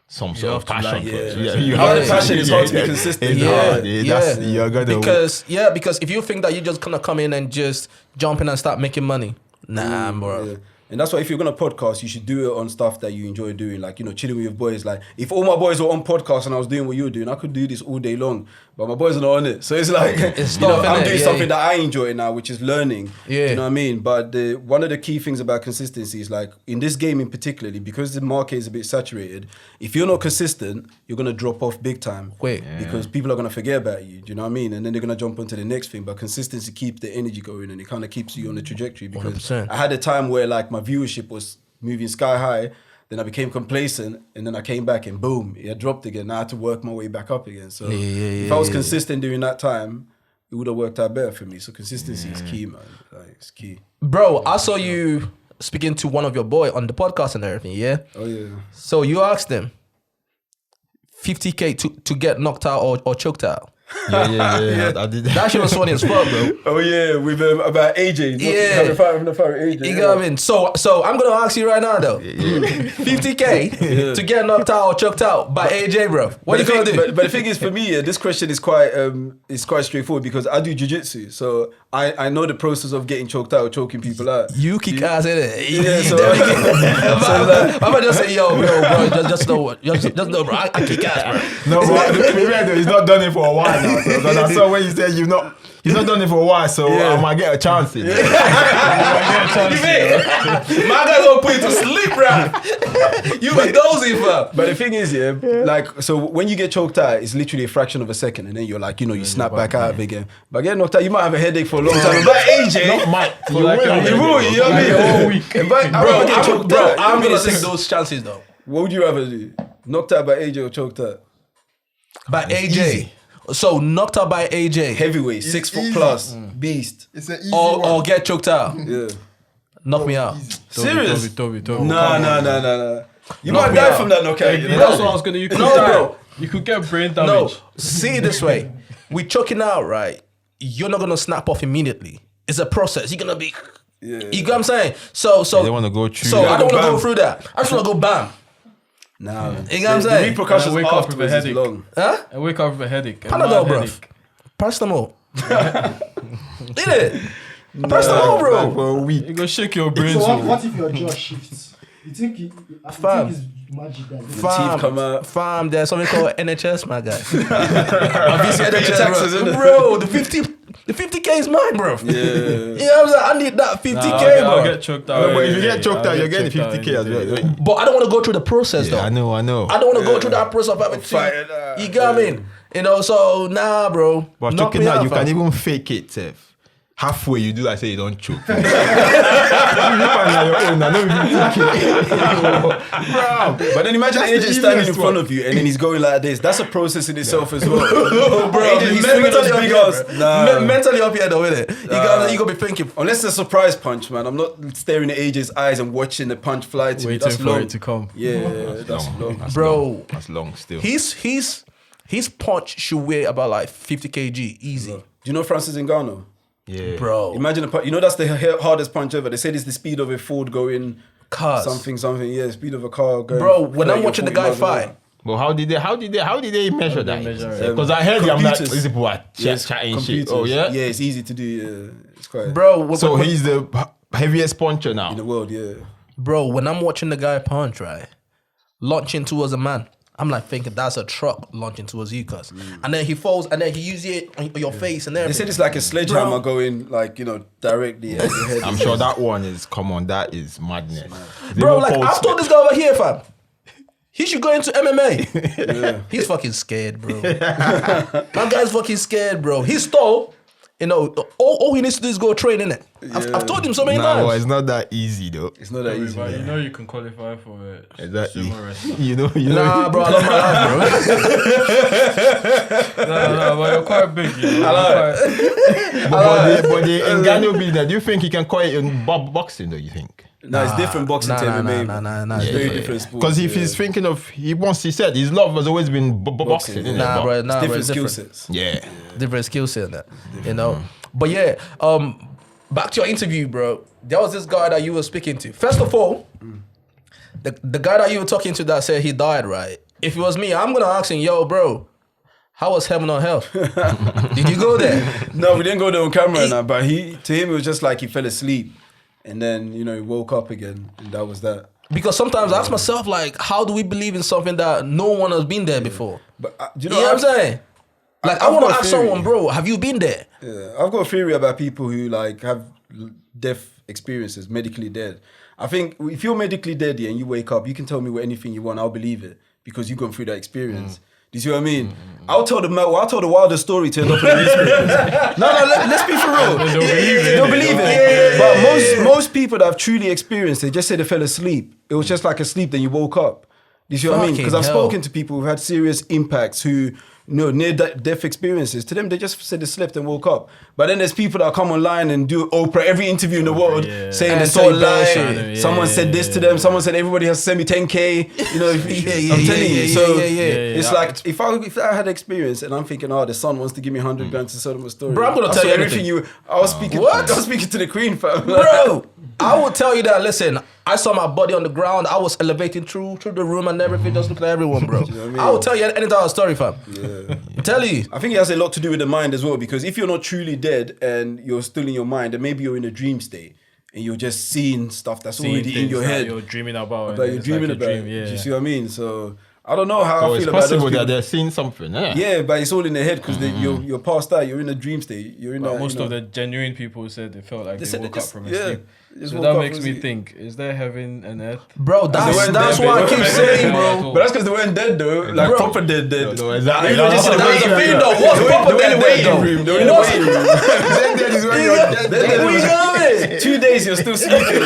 some sort of passion for it. Yeah, You without have the passion, it's hard to be consistent. It's hard. That's, you're gonna Because if you think that you're just gonna come in and just jump in and start making money, nah, bro. Yeah. And that's why if you're gonna podcast, you should do it on stuff that you enjoy doing, like, you know, chilling with your boys. Like, if all my boys were on podcasts and I was doing what you were doing, I could do this all day long. But my boys are not on it, so it's like, It's you know, tough, I'm innit? doing Yeah, something yeah. that I enjoy now, which is learning. Yeah. You know what I mean? But one of the key things about consistency is, like, in this game in particularly, because the market is a bit saturated, if you're not consistent, you're gonna drop off big time. Quick. Because people are gonna forget about you. Do you know what I mean? And then they're gonna jump onto the next thing. But consistency keeps the energy going, and it kind of keeps you on the trajectory. Because 100%. I had a time where, like, my viewership was moving sky high, then I became complacent, and then I came back and boom, it had dropped again. Now I had to work my way back up again. So if I was consistent during that time, it would have worked out better for me. So consistency is key, man. Like, it's key. Bro, I saw you speaking to one of your boy on the podcast and everything, yeah? Oh yeah. So you asked him 50K to get knocked out or choked out. Yeah. I did That shit was funny as fuck, bro. Oh yeah, with about AJ. Yeah. Having a fight with AJ. You know what I mean? So I'm gonna ask you right now though. 50K to get knocked out or choked out by AJ, bro. What you gonna do? But the thing is, for me, this question is quite straightforward because I do jiu-jitsu, so I know the process of getting choked out or choking people out. You kick ass in it. Yeah, so I'm gonna just say, yo, bro, just know, bro. I kick ass, bro. No, but to be fair though, he's not done it for a while now. So because I saw when you said he's not done it for a while, so I might get a chance in. You mean? My guy's gonna put you to sleep, bro. You be dozing, fam. But the thing is, like, so when you get choked out, it's literally a fraction of a second, and then you're like, you know, you snap back out of it again. But getting knocked out, you might have a headache for a long time. But AJ, Not might. you will, you know what I mean? Whole week. I'm gonna take those chances though. What would you rather do? Knocked out by AJ or choked out? By AJ. So knocked out by AJ. Heavyweight, 6 foot plus, beast. It's an easy Or get choked out. Yeah. Knock me out. Serious? Toby. No. You Knock might me die out. from that knockout. You know? That's what I was gonna. You could No, die. bro. You could get brain No, damage. see it this way. We choking out, right? You're not gonna snap off immediately. It's a process. You're gonna be. Yeah. You get what I'm saying? So They want to go through. So I don't want to bam. go through that. I just want to go bam. Nah, man. You know what I'm The saying? repercussions And I wake up with a afterwards is headache. long. Huh? I wake up with a headache. a Panadol, mad bro. headache. Paracetamol. Did it? Paracetamol, bro. for a week. You go shake your brains. So over. what if your jaw shifts? You think you Fam. think it's magic that teeth come out. Fam, there's something called NHS, my guy. Obviously, your taxes, bro. innit? Bro, the 50K is mine, bro. Yeah. You know what I'm saying? I need that 50K, I'll bro. get choked out. No, but if you any get day. choked I'll out, you're get getting choked out 50K as any well. day. But I don't want to go through the process, though. I know. I don't want to go through that process of having Fight to. it out. You get what I mean? You know, so nah, bro. But Knock choking me out, you fam. can even fake it, Seth. Halfway, you do like say you don't choke. You find out your own, I know you bro. But then imagine That's AJ the standing in easiest front one. of you and then he's going like this. That's a process in itself as well. Bro, AJ, he's swinging those big ass. Nah. mentally up here though, innit? You gotta be thinking. Unless it's a surprise punch, man. I'm not staring at AJ's eyes and watching the punch fly to me. Waiting That's for long. it to come. Yeah, that's long. That's Bro. long. That's long still. His punch should weigh about like 50 kg easy, Do you know Francis Ngannou? Yeah. bro. Imagine a punch. You know that's the hardest punch ever. They said it's the speed of a Ford going Cars. something. Yeah, speed of a car going. Bro, when 30 I'm or watching the 40 guy miles an hour. fight, But how did they measure that? measure it? Because I heard I'm like, Computers. these people are Yes, chatting shit. computers. Oh yeah. Yeah, it's easy to do. Yeah, it's quite bro. So he's the heaviest puncher now. in the world. Yeah. Bro, when I'm watching the guy punch, right, launching towards a man, I'm like thinking that's a truck launching towards you, cuz. And then he falls, and then he uses it on your face and They everything. said it's like a sledgehammer Bro. going like directly at your head. I'm sure that one is come on. That is madness. Bro, like I've told this guy over here, fam. He should go into MMA. He's fucking scared, bro. That guy's fucking scared, bro. He's tall. You know, all he needs to do is go train, innit? I've told him so many Nah, times. well, it's not that easy though. It's not that easy. But man. you know you can qualify for it. Exactly. Sumo wrestling. You know. Nah, bro, I love my life, bro. No, but you're quite big. You know? But the Ngannou business, do you think he can call it in boxing? Do you think? No, it's different boxing to MMA. Nah. It's very different sport. Because if he's thinking of, he said his love has always been boxing. Innit? Nah, bro, nah, different bro, skill different. sets. Yeah. Different skill set, that you know. But yeah, back to your interview, bro. There was this guy that you were speaking to. First of all, the guy that you were talking to that said he died, right? If it was me, I'm gonna ask him, yo, bro, how was heaven on hell? Did you go there? No, we didn't go there on camera now, but to him, it was just like he fell asleep. And then, he woke up again, and that was that. Because sometimes I ask myself, like, how do we believe in something that no one has been there before? But You know what I'm saying? Like, I I've want to got a ask theory. someone, bro, have you been there? Yeah, I've got a theory about people who have death experiences, medically dead. I think if you're medically dead and you wake up, you can tell me anything you want. I'll believe it because you've gone through that experience. Do you see what I mean? I'll tell the wildest story to end up in the newspapers. No, let's be for real. They don't believe it. But most people that have truly experienced it just say they fell asleep. It was just like a sleep, then you woke up. Do you see what I mean? Because I've spoken to people who've had serious impacts who near-death experiences. To them, they just said they slept and woke up. But then there's people that come online and do Oprah every interview in the world saying they saw live. Someone said this to them. Someone said everybody has to send me 10K. I'm telling you. So it's like if I had experience and I'm thinking, the son wants to give me 100 grand to sell them a story. Bro, I'm gonna tell you everything. I was speaking. What? I was speaking to the Queen, fam. Bro, I will tell you that, listen, I saw my body on the ground. I was elevating through the room and everything, just looking at everyone, bro. I will tell you any type of story, fam. Yeah. I'm telling you. I think it has a lot to do with the mind as well, because if you're not truly dead and you're still in your mind, then maybe you're in a dream state and you're just seeing stuff that's already in your head. You're dreaming about. But you're dreaming about it. Do you see what I mean? So I don't know how I feel about it's those possible that people. they're seeing something. Yeah, but it's all in their head because you're passed out. You're in a dream state. You're in But that, most of the genuine people said they felt like they said woke they up just- from a yeah, sleep. just So woke that up makes from me sleep. think: is there heaven and earth? Bro, that's what I keep saying, bro. But that's because they weren't dead though. Like Bro. proper dead. No, exactly. You know, just in the That's the waiting thing, room. though. What's proper They're in the dead, waiting though? room. They're in the What's- waiting room. That is when you're We got it. 2 days you're still sleeping.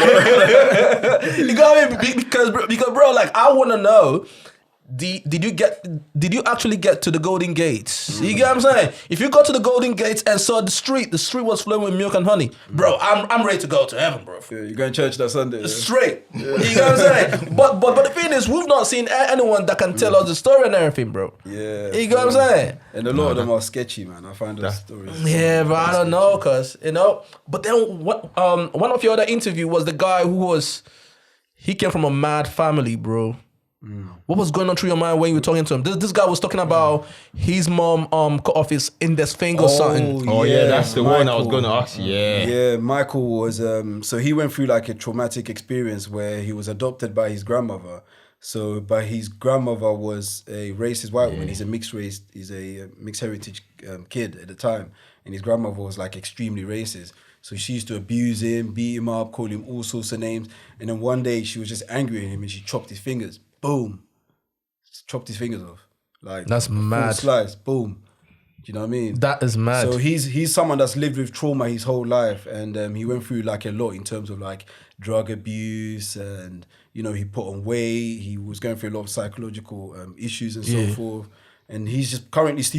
You got me because bro, like I want to know. Did you actually get to the Golden Gates? You get what I'm saying? If you got to the Golden Gates and saw the street was flowing with milk and honey, bro, I'm ready to go to heaven, bro. Yeah, you're going to church that Sunday. Yeah. Straight. You know what I'm saying? But the thing is, we've not seen anyone that can tell us the story and everything, bro. Yeah. You get what I'm saying? And a lot of them are sketchy, man. I find those stories. Yeah, but I don't know, cause But then one of your other interview was the guy he came from a mad family, bro. What was going on through your mind when you were talking to him? This guy was talking about his mom cut off his index finger or something. Oh yeah, that's the one I was Michael. gonna ask you. Yeah. Yeah, Michael was so he went through like a traumatic experience where he was adopted by his grandmother. So, but his grandmother was a racist white woman. He's a mixed race. He's a mixed heritage kid at the time, and his grandmother was like extremely racist. So she used to abuse him, beat him up, call him all sorts of names. And then one day she was just angry at him and she chopped his fingers. Boom, chopped his fingers off. Like That's full mad. slice. Boom. Do you know what I mean? That is mad. So he's someone that's lived with trauma his whole life, and he went through like a lot in terms of like drug abuse, and he put on weight. He was going through a lot of psychological issues and so forth. And he's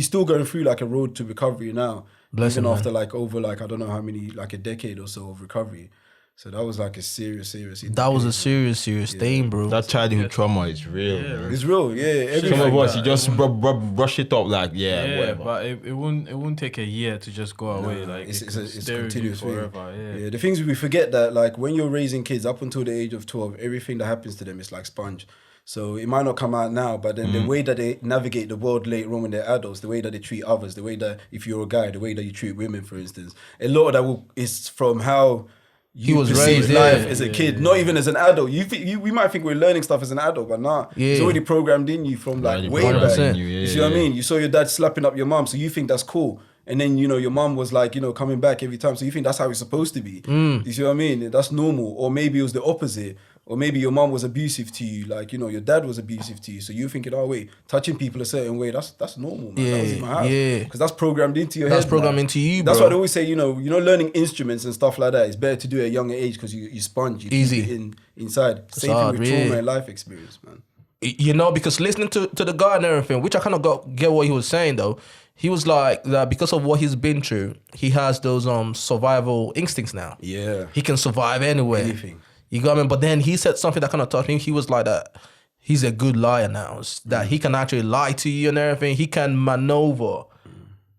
still going through like a road to recovery now. Bless even him, after like over like I don't know how many, like a decade or so of recovery. So that was like a serious. That was a serious thing, bro. That childhood trauma is real. Man. It's real, yeah. Some of us, that. you just brush it up like, whatever. But it won't take a year to just go away. Like it's it can a stay with you continuous thing. forever. Yeah. The things we forget that like when you're raising kids up until the age of 12, everything that happens to them is like sponge. So it might not come out now, but then the way that they navigate the world later on when they're adults, the way that they treat others, the way that if you're a guy, the way that you treat women, for instance, a lot of that is from how you was perceive raised, life yeah. as a kid, not even as an adult. We might think we're learning stuff as an adult, but nah, it's already programmed in you from like way back. 100%. You see what I mean? You saw your dad slapping up your mom, so you think that's cool. And then, your mom was like, coming back every time. So you think that's how it's supposed to be. You see what I mean? That's normal. Or maybe it was the opposite. Or maybe your mom was abusive to you, like, you know, your dad was abusive to you. So you're thinking, oh wait, touching people a certain way, that's normal, man. That was in my house. Because that's programmed into your head. That's programmed into you, bro. That's why they always say, you know, learning instruments and stuff like that, it's better to do it at a younger age because you sponge, you Easy. keep it inside. Same hard, thing with trauma and life experience, man. You know, because listening to the guy and everything, which I kind of get what he was saying though, he was like that because of what he's been through, he has those survival instincts now. Yeah. He can survive anywhere. Anything. You got me? But then he said something that kind of touched me. He was like that. He's a good liar now. That he can actually lie to you and everything. He can maneuver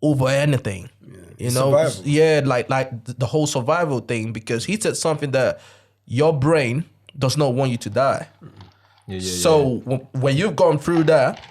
over anything. Yeah. You know? Survival. Yeah, like the whole survival thing. Because he said something that your brain does not want you to die. So when you've gone through that,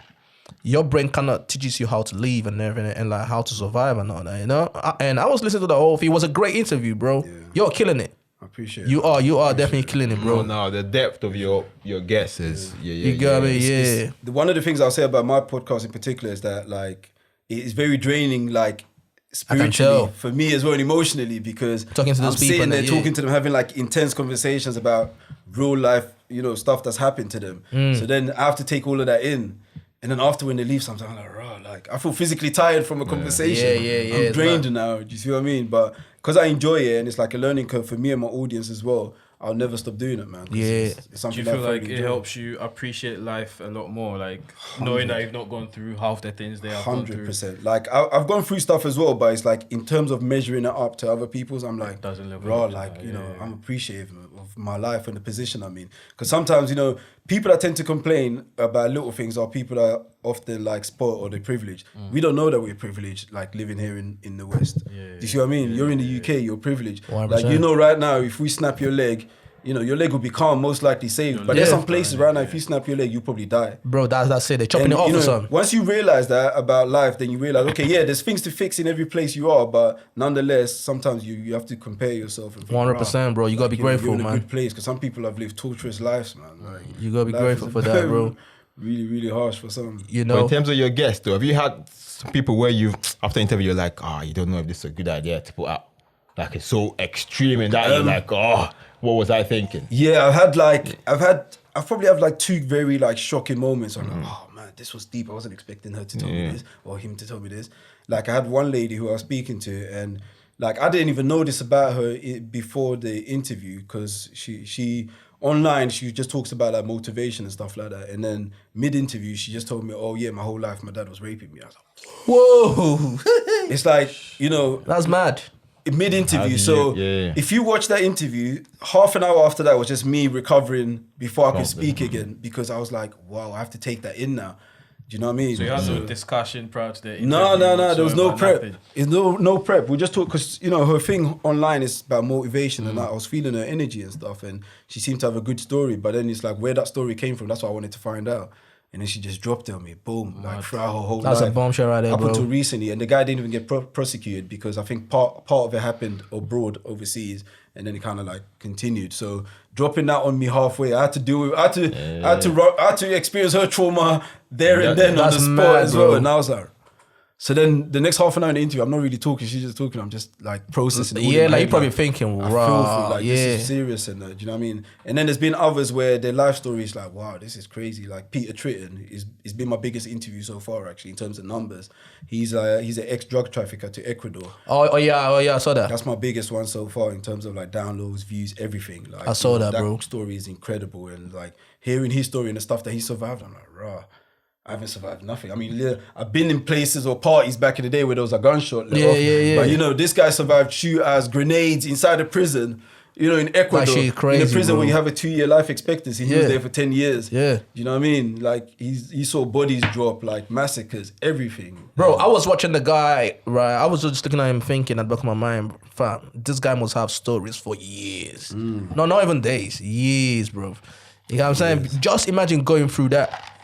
your brain kind of teaches you how to live and everything and like how to survive and all that, you know? And I was listening to the whole thing. It was a great interview, bro. Yeah. You're killing it. I appreciate you it. You are definitely killing it, bro. No, the depth of your guesses. You got me, One of the things I'll say about my podcast in particular is that like it's very draining, like spiritually for me as well and emotionally, because talking to those I'm people sitting there talking to them, having like intense conversations about real life, you know, stuff that's happened to them. So then I have to take all of that in. And then after when they leave, sometimes I'm like, raw, like I feel physically tired from a conversation. Yeah. I'm drained now. Do you see what I mean? But because I enjoy it and it's like a learning curve for me and my audience as well, I'll never stop doing it, man. Yeah. It's something Do you feel that I like thoroughly it enjoy. helps you appreciate life a lot more? Like knowing that you've not gone through half the things they have gone through. 100%. Like I've gone through stuff as well, but it's like in terms of measuring it up to other people's, I'm like, doesn't live raw, up to like, that, you know, yeah. I'm appreciative of my life and the position I'm in. Because sometimes, you know, people that tend to complain about little things are people that are often like spoiled or they're privileged. We don't know that we're privileged, like living here in the West. Do you see what I mean? You're in the UK, you're privileged. 100%. Like, you know, right now, if we snap your leg, you know, your leg will be calm, most likely saved. But there's some places right now, if you snap your leg, you probably die. Bro, that's it. They're chopping And, it off you or know, something. once you realize that about life, then you realize, okay, yeah, there's things to fix in every place you are, but nonetheless, sometimes you have to compare yourself. And think, 100%, bro. You gotta be grateful, you're in a man. good place, because some people have lived torturous lives, man. Like, You gotta be life grateful is for that, bro. Really, really harsh for some. You But know, in terms of your guests, though, have you had some people where you, after interview, you're like, you don't know if this is a good idea to put out? Like, it's so extreme in that you're like, what was I thinking? Yeah, I've probably had like two very like shocking moments. I'm like, oh man, this was deep. I wasn't expecting her to tell me this or him to tell me this. Like I had one lady who I was speaking to, and like I didn't even know this about her before the interview, because she online she just talks about like motivation and stuff like that. And then mid-interview she just told me, oh yeah, my whole life my dad was raping me. I was like, whoa, it's like, you know, that's mad. mid-interview. So if you watch that interview, half an hour after that was just me recovering before I could speak again, because I was like, wow, I have to take that in now. Do you know what I mean? So you had no discussion prior to the interview? No. There was no prep. Nothing. It's no prep. We just talked, because you know her thing online is about motivation, and I was feeling her energy and stuff, and she seemed to have a good story. But then it's like where that story came from. That's what I wanted to find out. And then she just dropped it on me, boom, like throughout her whole life. That's a bombshell right there, up bro. until recently, and the guy didn't even get prosecuted, because I think part of it happened abroad, overseas, and then it kind of like continued. So dropping that on me halfway, I had to do it. I had to experience her trauma there and then on the spot mad, as well. bro. And I was like, so then the next half an hour in the interview, I'm not really talking. She's just talking. I'm just like processing. Yeah, like you're probably thinking, I feel raw, like this is serious, and do you know what I mean? And then there's been others where their life story is like, wow, this is crazy. Like Peter Tritton is been my biggest interview so far, actually, in terms of numbers. He's an ex-drug trafficker to Ecuador. Oh yeah, I saw that. That's my biggest one so far in terms of like downloads, views, everything. Like I saw that, bro. That story is incredible, and like hearing his story and the stuff that he survived, I'm like, raw. I haven't survived nothing. I mean, I've been in places or parties back in the day where there was a gunshot let off. Yeah. But you know, this guy survived shootouts, grenades inside a prison. You know, in Ecuador, That shit crazy, in a prison bro. where you have a 2-year life expectancy. He was there for 10 years. Yeah. You know what I mean? Like he saw bodies drop, like massacres, everything. Bro, I was watching the guy, right? I was just looking at him thinking at the back of my mind, fam, this guy must have stories for years. No, not even days, years, bro. You know what I'm saying? Just imagine going through that.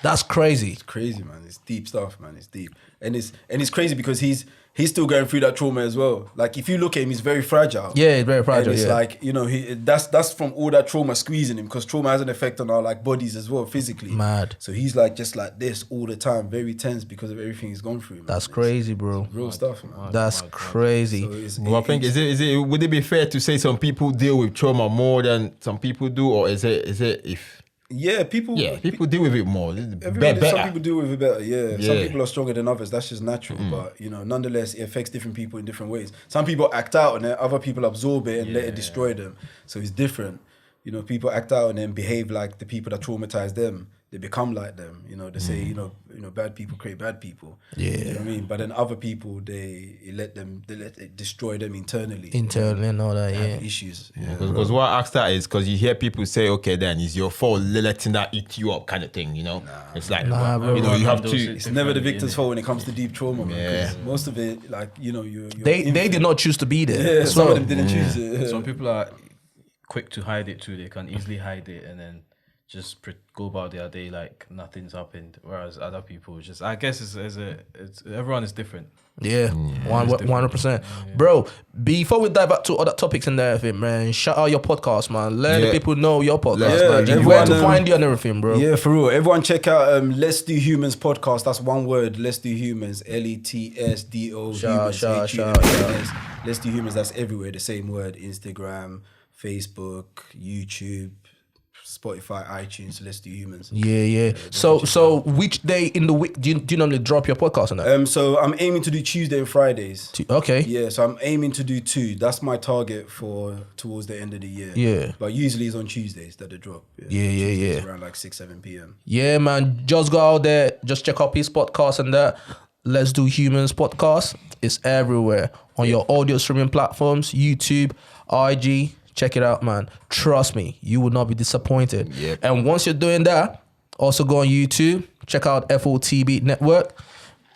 That's crazy. It's crazy, man. It's deep stuff, man. It's deep, and it's crazy because he's still going through that trauma as well. Like if you look at him, he's very fragile. Yeah, he's very fragile. And it's yeah. like, you know, that's from all that trauma squeezing him, because trauma has an effect on our like bodies as well, physically. Mad. So he's like just like this all the time, very tense because of everything he's gone through. Man. That's crazy, bro. Real stuff, man. That's crazy. So Well, I think would it be fair to say some people deal with trauma more than some people do, or is it if people deal with it more? Some people deal with it better, Some people are stronger than others. That's just natural. But, you know, nonetheless, it affects different people in different ways. Some people act out on it, other people absorb it and let it destroy them. So it's different. You know, people act out and then behave like the people that traumatize them. They become like them. You know, they say, you know, bad people create bad people. Yeah. You know what I mean? But then other people, they let it destroy them internally. Internally and all that, They have issues. Because what I asked that is because you hear people say, okay, then it's your fault letting that eat you up kind of thing, you know? It's like, bro. you know, you have to... It's never the victim's fault when it comes to deep trauma, man. 'Cause most of it, like, you know, they did not choose to be there. Yeah, some of them didn't choose it. Some people are quick to hide it too. They can easily hide it and then just go about their day like nothing's happened. Whereas other people just, I guess it's everyone is different. Yeah, 100%. Bro, before we dive back to other topics and everything, man, shout out your podcast, man. Let the people know your podcast, man. Where to find you and everything, bro. Yeah, for real. Everyone check out Let's Do Humans podcast. That's one word. Let's Do Humans. LETSDO. Humans. Let's Do Humans. That's everywhere. The same word. Instagram, Facebook, YouTube, Spotify, iTunes. Let's Do Humans. Yeah. So which day in the week do you normally drop your podcast on that? So I'm aiming to do Tuesday and Fridays. Okay. Yeah, so I'm aiming to do 2. That's my target for towards the end of the year. Yeah. But usually it's on Tuesdays that they drop. Yeah. Around like 6-7 p.m. Yeah, man. Just go out there. Just check out his podcast and that. Let's Do Humans podcast. It's everywhere on your audio streaming platforms, YouTube, IG. Check it out, man. Trust me, you will not be disappointed. Yep. And once you're doing that, also go on YouTube, check out FOTB Network,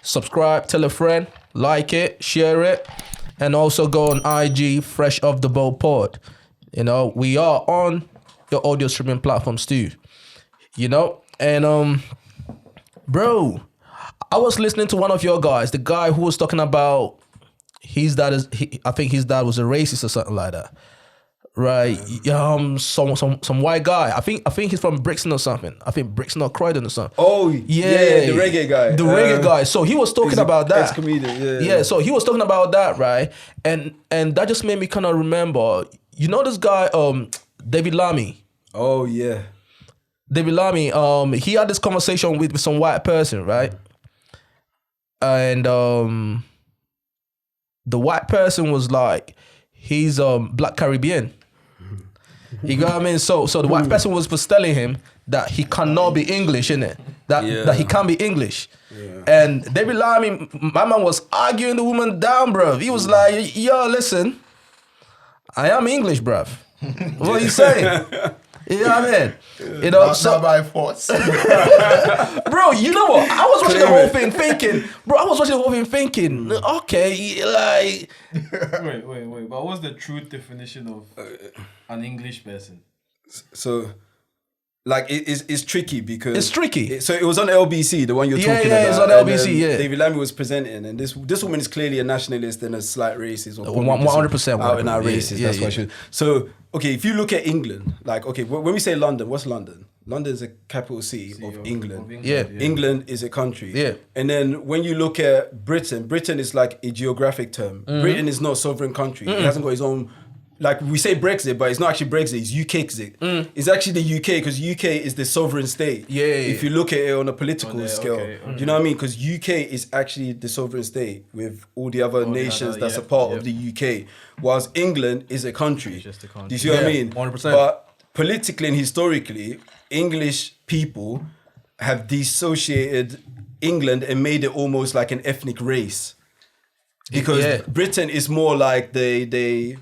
subscribe, tell a friend, like it, share it, and also go on IG, Fresh Off the Boat Pod. You know, we are on your audio streaming platforms too. You know, and bro, I was listening to one of your guys, the guy who was talking about I think his dad was a racist or something like that. Right, some white guy. I think he's from Brixton or something. I think Brixton or Croydon or something. Oh yeah, the reggae guy. The reggae guy. So he was talking about that. Ex-comedian, yeah. So he was talking about that, right? And that just made me kind of remember. You know this guy, Davidlammy. Oh yeah, Davidlammy. He had this conversation with some white person, right? And the white person was like, he's Black Caribbean. You know what I mean? So the white person was telling him that he cannot be English, innit? That he can't be English. Yeah. And Davidlammy, my man was arguing the woman down, bruv. He was like, yo, listen, I am English, bruv. What are you saying? You know what I mean? You know, not by force. Bro, you know what? I was watching the whole thing thinking, okay, like... Wait. But what's the true definition of an English person? So... Like it's tricky because it's tricky. So it was on LBC, the one you're talking about. Yeah, it's on LBC. Yeah, Davidlammy was presenting, and this woman is clearly a nationalist and a slight racist. 100% out and out racist. That's why she. So okay, if you look at England, like okay, when we say London, what's London? London is a capital city of England. England is a country. Yeah, and then when you look at Britain is like a geographic term. Mm-hmm. Britain is not a sovereign country. Mm-hmm. It hasn't got its own. Like we say Brexit, but it's not actually Brexit, it's UKexit. It's actually the UK because UK is the sovereign state. Yeah. If you look at it on a political scale. Do you know what I mean? Because UK is actually the sovereign state with all the other nations that's a part of the UK. Whilst England is a country. Just a country. Do you see what I mean? 100%. But politically and historically, English people have dissociated England and made it almost like an ethnic race. Because Britain is more like the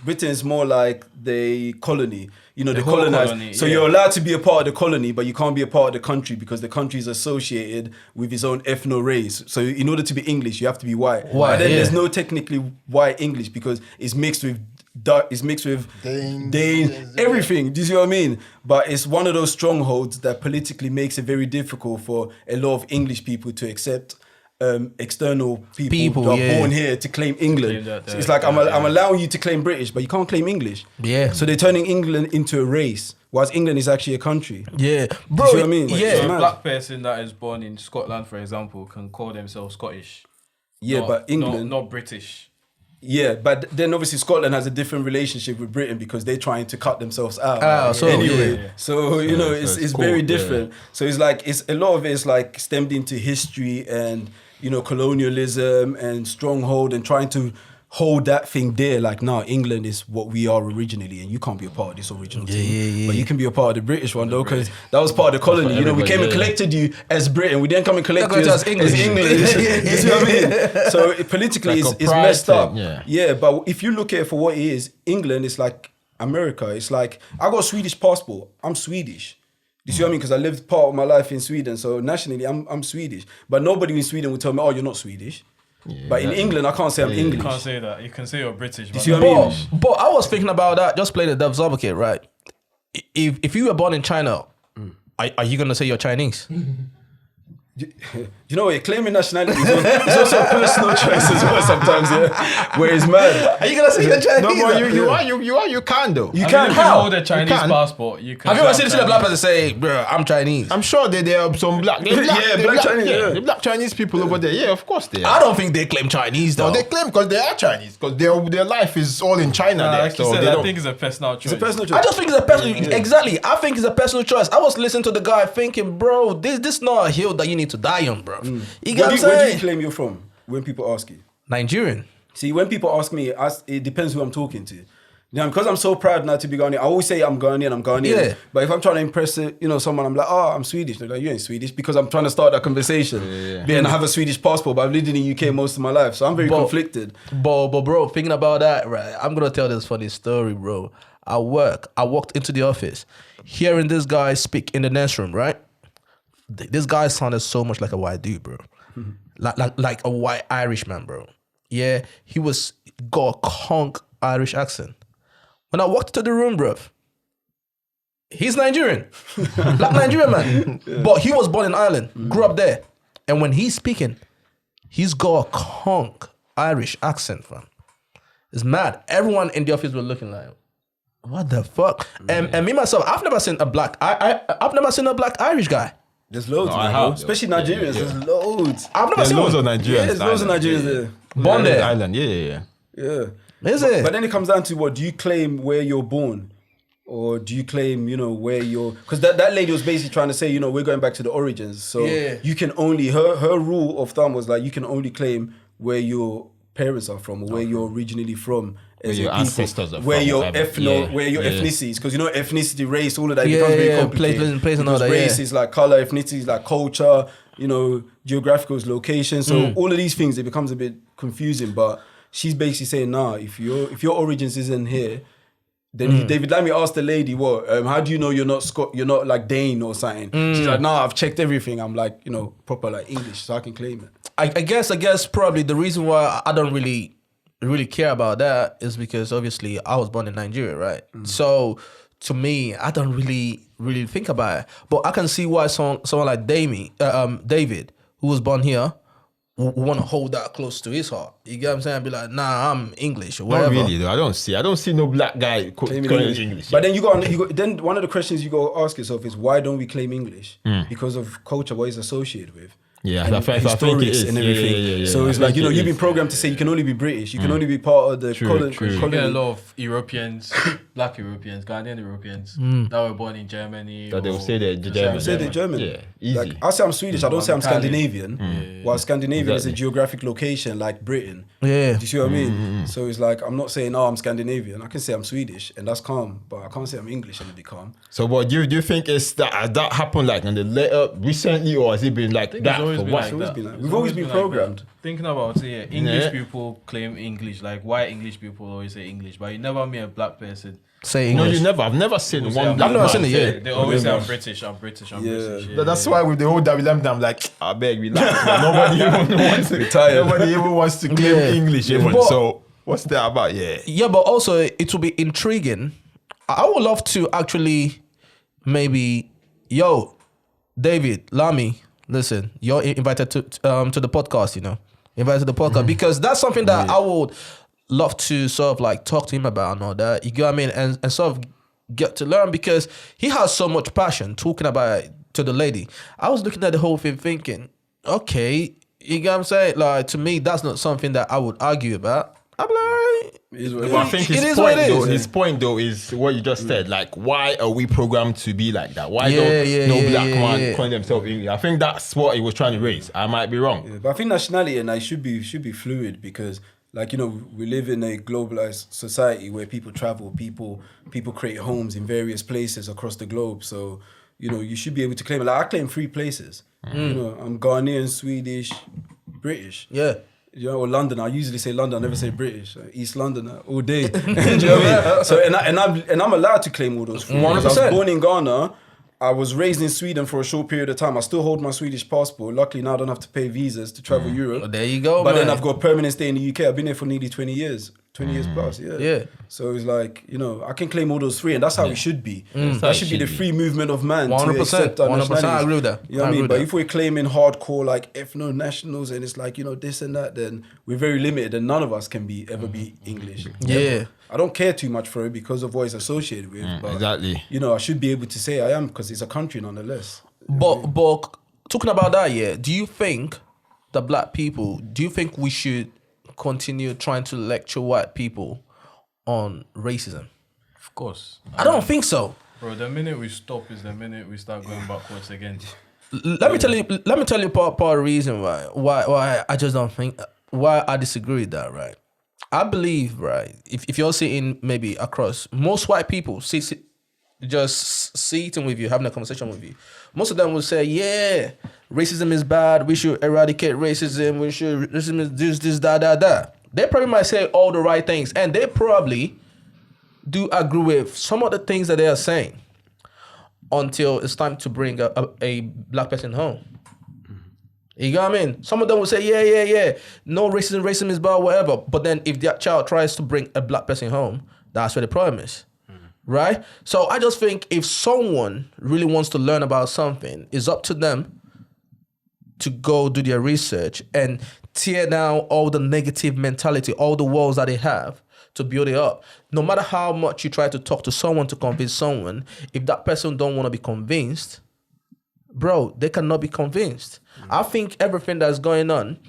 colony, you know, the colonized. Colony, so you're allowed to be a part of the colony, but you can't be a part of the country because the country is associated with its own ethno race. So in order to be English, you have to be white. But then there's no technically white English because it's mixed with Dutch, it's mixed with Dane, everything. Do you see what I mean? But it's one of those strongholds that politically makes it very difficult for a lot of English people to accept external people who are born here to claim England. So it's like I'm allowing you to claim British, but you can't claim English. Yeah. So they're turning England into a race, whilst England is actually a country. Yeah, bro. Do you see what I mean? Yeah. So a black person that is born in Scotland, for example, can call themselves Scottish. Yeah, but England, not British. Yeah, but then obviously Scotland has a different relationship with Britain because they're trying to cut themselves out. So you know, it's cool, very different. So it's like a lot of it is like stemmed into history and colonialism and stronghold and trying to hold that thing there. Like, no, England is what we are originally, and you can't be a part of this original team. But you can be a part of the British one though, because that was part of the colony. We came and collected you as Britain. We didn't come and collect you as English. You see what I mean? So politically, it's messed up. Yeah, but if you look at it for what it is, England is like America. It's like I got a Swedish passport. I'm Swedish. Do you see what I mean? Because I lived part of my life in Sweden, so nationally I'm Swedish. But nobody in Sweden will tell me, "Oh, you're not Swedish." Yeah, but in England, I can't say I'm English. You can't say that. You can say you're British. You see what I mean? But I was thinking about that. Just play the devil's advocate, right? If you were born in China, are you gonna say you're Chinese? You know what? Claiming nationality is also a personal choice as well sometimes, yeah? Where it's mad. Are you going to say you're Chinese? No, but you can though. You can. If you hold a Chinese passport, you can. Have you ever seen a black person say, bro, I'm Chinese? I'm sure there are some black. Black Chinese. The black Chinese people over there. Yeah, of course they are. I don't think they claim Chinese though. No, they claim because they are Chinese. Because their life is all in China there. Like you said, I think it's a personal choice. It's a personal choice. I just think it's a personal Exactly. I think it's a personal choice. I was listening to the guy thinking, bro, this not a hill that you need to die on, bro. You get what I'm saying? Where do you claim you're from when people ask you? Nigerian. See, when people ask me, it depends who I'm talking to. Because I'm so proud now to be Ghanaian, I always say I'm Ghanaian. Yeah. But if I'm trying to impress someone, I'm like, I'm Swedish. They're like, you ain't Swedish, because I'm trying to start that conversation. And I have a Swedish passport, but I've lived in the UK most of my life, so I'm very conflicted. But bro, thinking about that, right? I'm gonna tell this funny story, bro. I walked into the office, hearing this guy speak in the next room, right? This guy sounded so much like a white dude, bro. Like a white Irish man, bro. Yeah, he got a conk Irish accent. When I walked into the room, bro, he's Nigerian. Black Nigerian man. Yeah. But he was born in Ireland, grew up there. And when he's speaking, he's got a conk Irish accent, fam. It's mad. Everyone in the office was looking like, what the fuck? And me myself, I've never seen a black Irish guy. There's loads, especially Nigerians. There's loads. I've never seen loads of Nigerians. Yeah, there's loads of Nigerians there. Born there, Island. Yeah. Is it? But then it comes down to what? Do you claim where you're born, or do you claim where you're? Because that lady was basically trying to say we're going back to the origins. So you can only her rule of thumb was like you can only claim where your parents are from or where you're originally from. Where your ancestors are where from, your where your ethnicity is, because ethnicity, race, all of that becomes very complicated. Place and all that. Race is like color, ethnicity is like culture, geographical is location. So all of these things, it becomes a bit confusing. But she's basically saying, nah, if your origins isn't here, then Davidlammy asked the lady, what? How do you know you're not like Dane or something? She's like, nah, I've checked everything. I'm like, proper like English, so I can claim it. I guess probably the reason why I don't really care about that is because obviously I was born in Nigeria, right? So to me, I don't really think about it. But I can see why someone like David, who was born here, want to hold that close to his heart. You get what I'm saying? Be like, nah, I'm English or whatever. Not really though. I don't see no black guy claiming English. But then then one of the questions you got to ask yourself is, why don't we claim English? Because of culture, what it's associated with. Yeah, and I think it is. And everything. Yeah. So it's like, you've been programmed to say you can only be British. You can only be part of the colony. You get a lot of Europeans, black Europeans, Ghanaian Europeans that were born in Germany. That they will say they're German. Say they're German. Yeah, easy. Like, I say I'm Swedish. I don't say I'm Scandinavian. While Scandinavian is a geographic location like Britain. Yeah. Do you see what I mean? So it's like, I'm not saying, I'm Scandinavian. I can say I'm Swedish, and that's calm. But I can't say I'm English and it'll be calm. So what do you think is that happened like in the later recently, or has it been like that for what? We've always been programmed. Thinking about it, English people claim English, like white English people always say English, but you never meet a black person say English. No, you never. I've never seen one. I've never seen it. Yeah, they always say I'm British. British. Yeah. That's why with the whole Davidlammy, I'm like, I beg, relax. Nobody even wants to. Nobody even wants to claim English. Even so. What's that about? Yeah. Yeah, but also it will be intriguing. I would love to actually maybe, Davidlammy, listen, you're invited to the podcast, invited to the podcast because that's something that I would love to sort of like talk to him about and all that. You get what I mean? And sort of get to learn because he has so much passion talking about it to the lady. I was looking at the whole thing thinking, okay, you get what I'm saying? Like, to me, that's not something that I would argue about. I'm like, but I think his point though is what you just said. Like, why are we programmed to be like that? Why don't no black man calling themselves English? I think that's what he was trying to raise. I might be wrong. Yeah, but I think nationality and should be fluid because, like, we live in a globalized society where people travel, people create homes in various places across the globe. So, you should be able to claim. Like, I claim 3 places. I'm Ghanaian, Swedish, British. Yeah. Or London. I usually say London. I never say British. East London all day. Do you know what I mean? So I'm allowed to claim all those 3. 100%. I was born in Ghana. I was raised in Sweden for a short period of time. I still hold my Swedish passport. Luckily now I don't have to pay visas to travel Europe. Well, there you go, But man. then I've got a permanent stay in the UK. I've been here for nearly 20 years. 20 years plus, yeah. Yeah. So it's like, I can claim all those 3 and that's how it should be. That should be the free movement of man 100%, to accept our 100%, nationalities. I agree with that. You know what I mean? But if we're claiming hardcore like ethno-nationals and it's like, this and that, then we're very limited and none of us can ever be English. Yeah. Ever. I don't care too much for it because of what it's associated with. But, Exactly. I should be able to say I am because it's a country nonetheless. But talking about that, do you think we should continue trying to lecture white people on racism? Of course. I don't think so. Bro, the minute we stop is the minute we start going backwards again. Let me tell you part of the reason why I just don't think, why I disagree with that, right? I believe, right, if you're sitting maybe across, most white people just sitting with you, having a conversation with you, most of them will say, yeah, racism is bad, we should eradicate racism, racism is this, that. They probably might say all the right things, and they probably do agree with some of the things that they are saying until it's time to bring a black person home. You know what I mean? Some of them will say, yeah, no racism is bad, whatever. But then if that child tries to bring a black person home, that's where the problem is. Right? So I just think if someone really wants to learn about something, it's up to them to go do their research and tear down all the negative mentality, all the walls that they have to build it up. No matter how much you try to talk to someone to convince someone, if that person don't want to be convinced, bro, they cannot be convinced. I think everything that's going on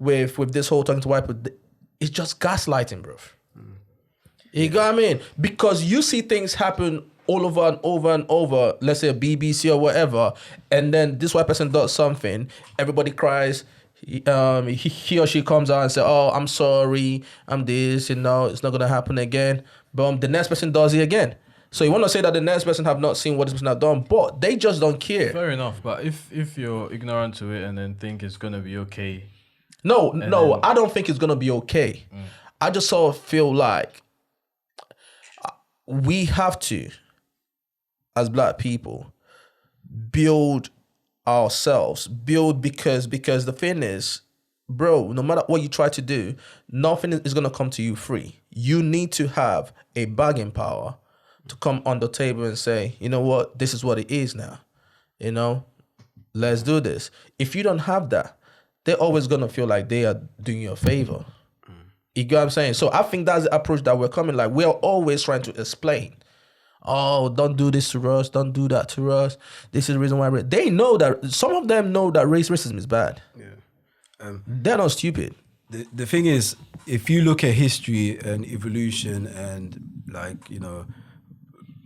with this whole talking to white people, it's just gaslighting, bro. You know what I mean? Because you see things happen all over and over and over, let's say a BBC or whatever, and then this white person does something, everybody cries, he or she comes out and says, oh, I'm sorry, I'm this, it's not going to happen again. But the next person does it again. So you want to say that the next person have not seen what this person have done, but they just don't care. Fair enough, but if you're ignorant to it and then think it's going to be okay. No, I don't think it's going to be okay. I just sort of feel like we have to, as black people, build ourselves. Build because the thing is, bro, no matter what you try to do, nothing is going to come to you free. You need to have a bargaining power to come on the table and say, you know what, this is what it is now. Let's do this. If you don't have that, they're always going to feel like they are doing you a favor. You get what I'm saying? So I think that's the approach that we're coming. Like, we're always trying to explain. Oh, don't do this to us. Don't do that to us. This is the reason why. They know that, some of them know that racism is bad. Yeah. They're not stupid. The thing is, if you look at history and evolution and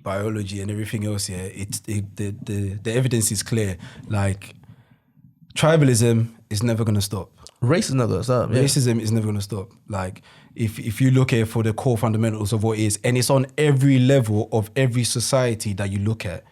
biology and everything else, the evidence is clear. Like, tribalism is never going to stop. Racism is never going to stop. Yeah. Racism is never going to stop. Like, if you look at it for the core fundamentals of what it is, and it's on every level of every society that you look at.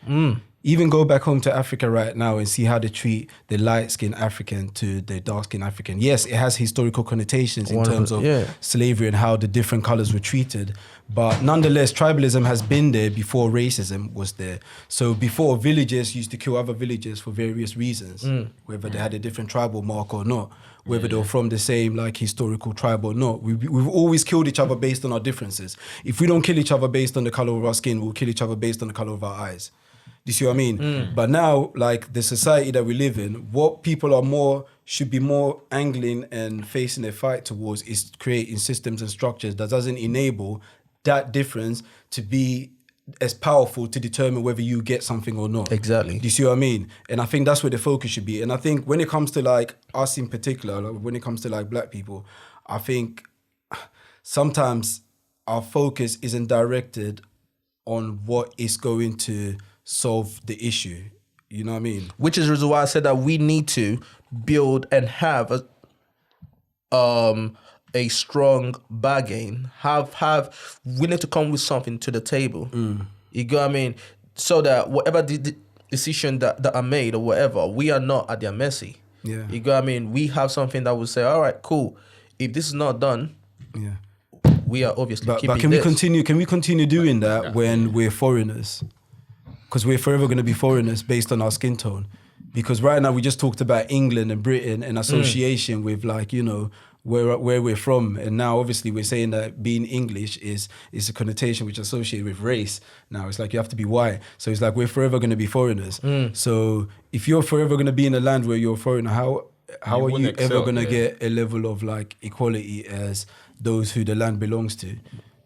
Even go back home to Africa right now and see how they treat the light-skinned African to the dark-skinned African. Yes, it has historical connotations in terms of slavery and how the different colors were treated. But nonetheless, tribalism has been there before racism was there. So before, villages used to kill other villages for various reasons, whether they had a different tribal mark or not, whether they were from the same like historical tribe or not. We've always killed each other based on our differences. If we don't kill each other based on the color of our skin, we'll kill each other based on the color of our eyes. Do you see what I mean? But now, like the society that we live in, what people should be more angling and facing a fight towards is creating systems and structures that doesn't enable that difference to be as powerful to determine whether you get something or not. Exactly. Do you see what I mean? And I think that's where the focus should be. And I think when it comes to like us in particular, like when it comes to like black people, I think sometimes our focus isn't directed on what is going to solve the issue. You know what I mean? Which is the reason why I said that we need to build and have a strong bargain. We need to come with something to the table. You get what I mean? So that whatever the decision that are made or whatever, we are not at their mercy. Yeah. You get what I mean? We have something that will say, all right, cool. If this is not done, we are obviously keeping But can this. we continue doing that when we're foreigners? Because we're forever going to be foreigners based on our skin tone. Because right now we just talked about England and Britain and association with like, you know, where we're from. And now obviously we're saying that being English is a connotation which is associated with race. Now it's like you have to be white. So it's like we're forever going to be foreigners. So if you're forever going to be in a land where you're a foreigner, how are you ever going to get a level of like equality as those who the land belongs to?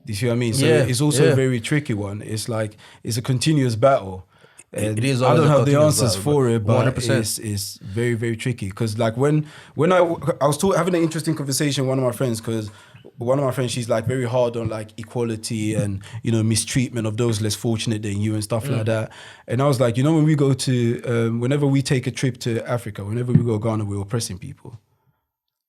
Do you see what I mean? So it's also a very tricky one. It's like, it's a continuous battle. And it is. I don't have the answers battle, for it, but 100%. it's very, very tricky. Because like when I was having an interesting conversation with one of my friends, because one of my friends, she's like very hard on like equality and, you know, mistreatment of those less fortunate than you and stuff like that. And I was like, you know, when we go to, whenever we take a trip to Africa, whenever we go to Ghana, we're oppressing people.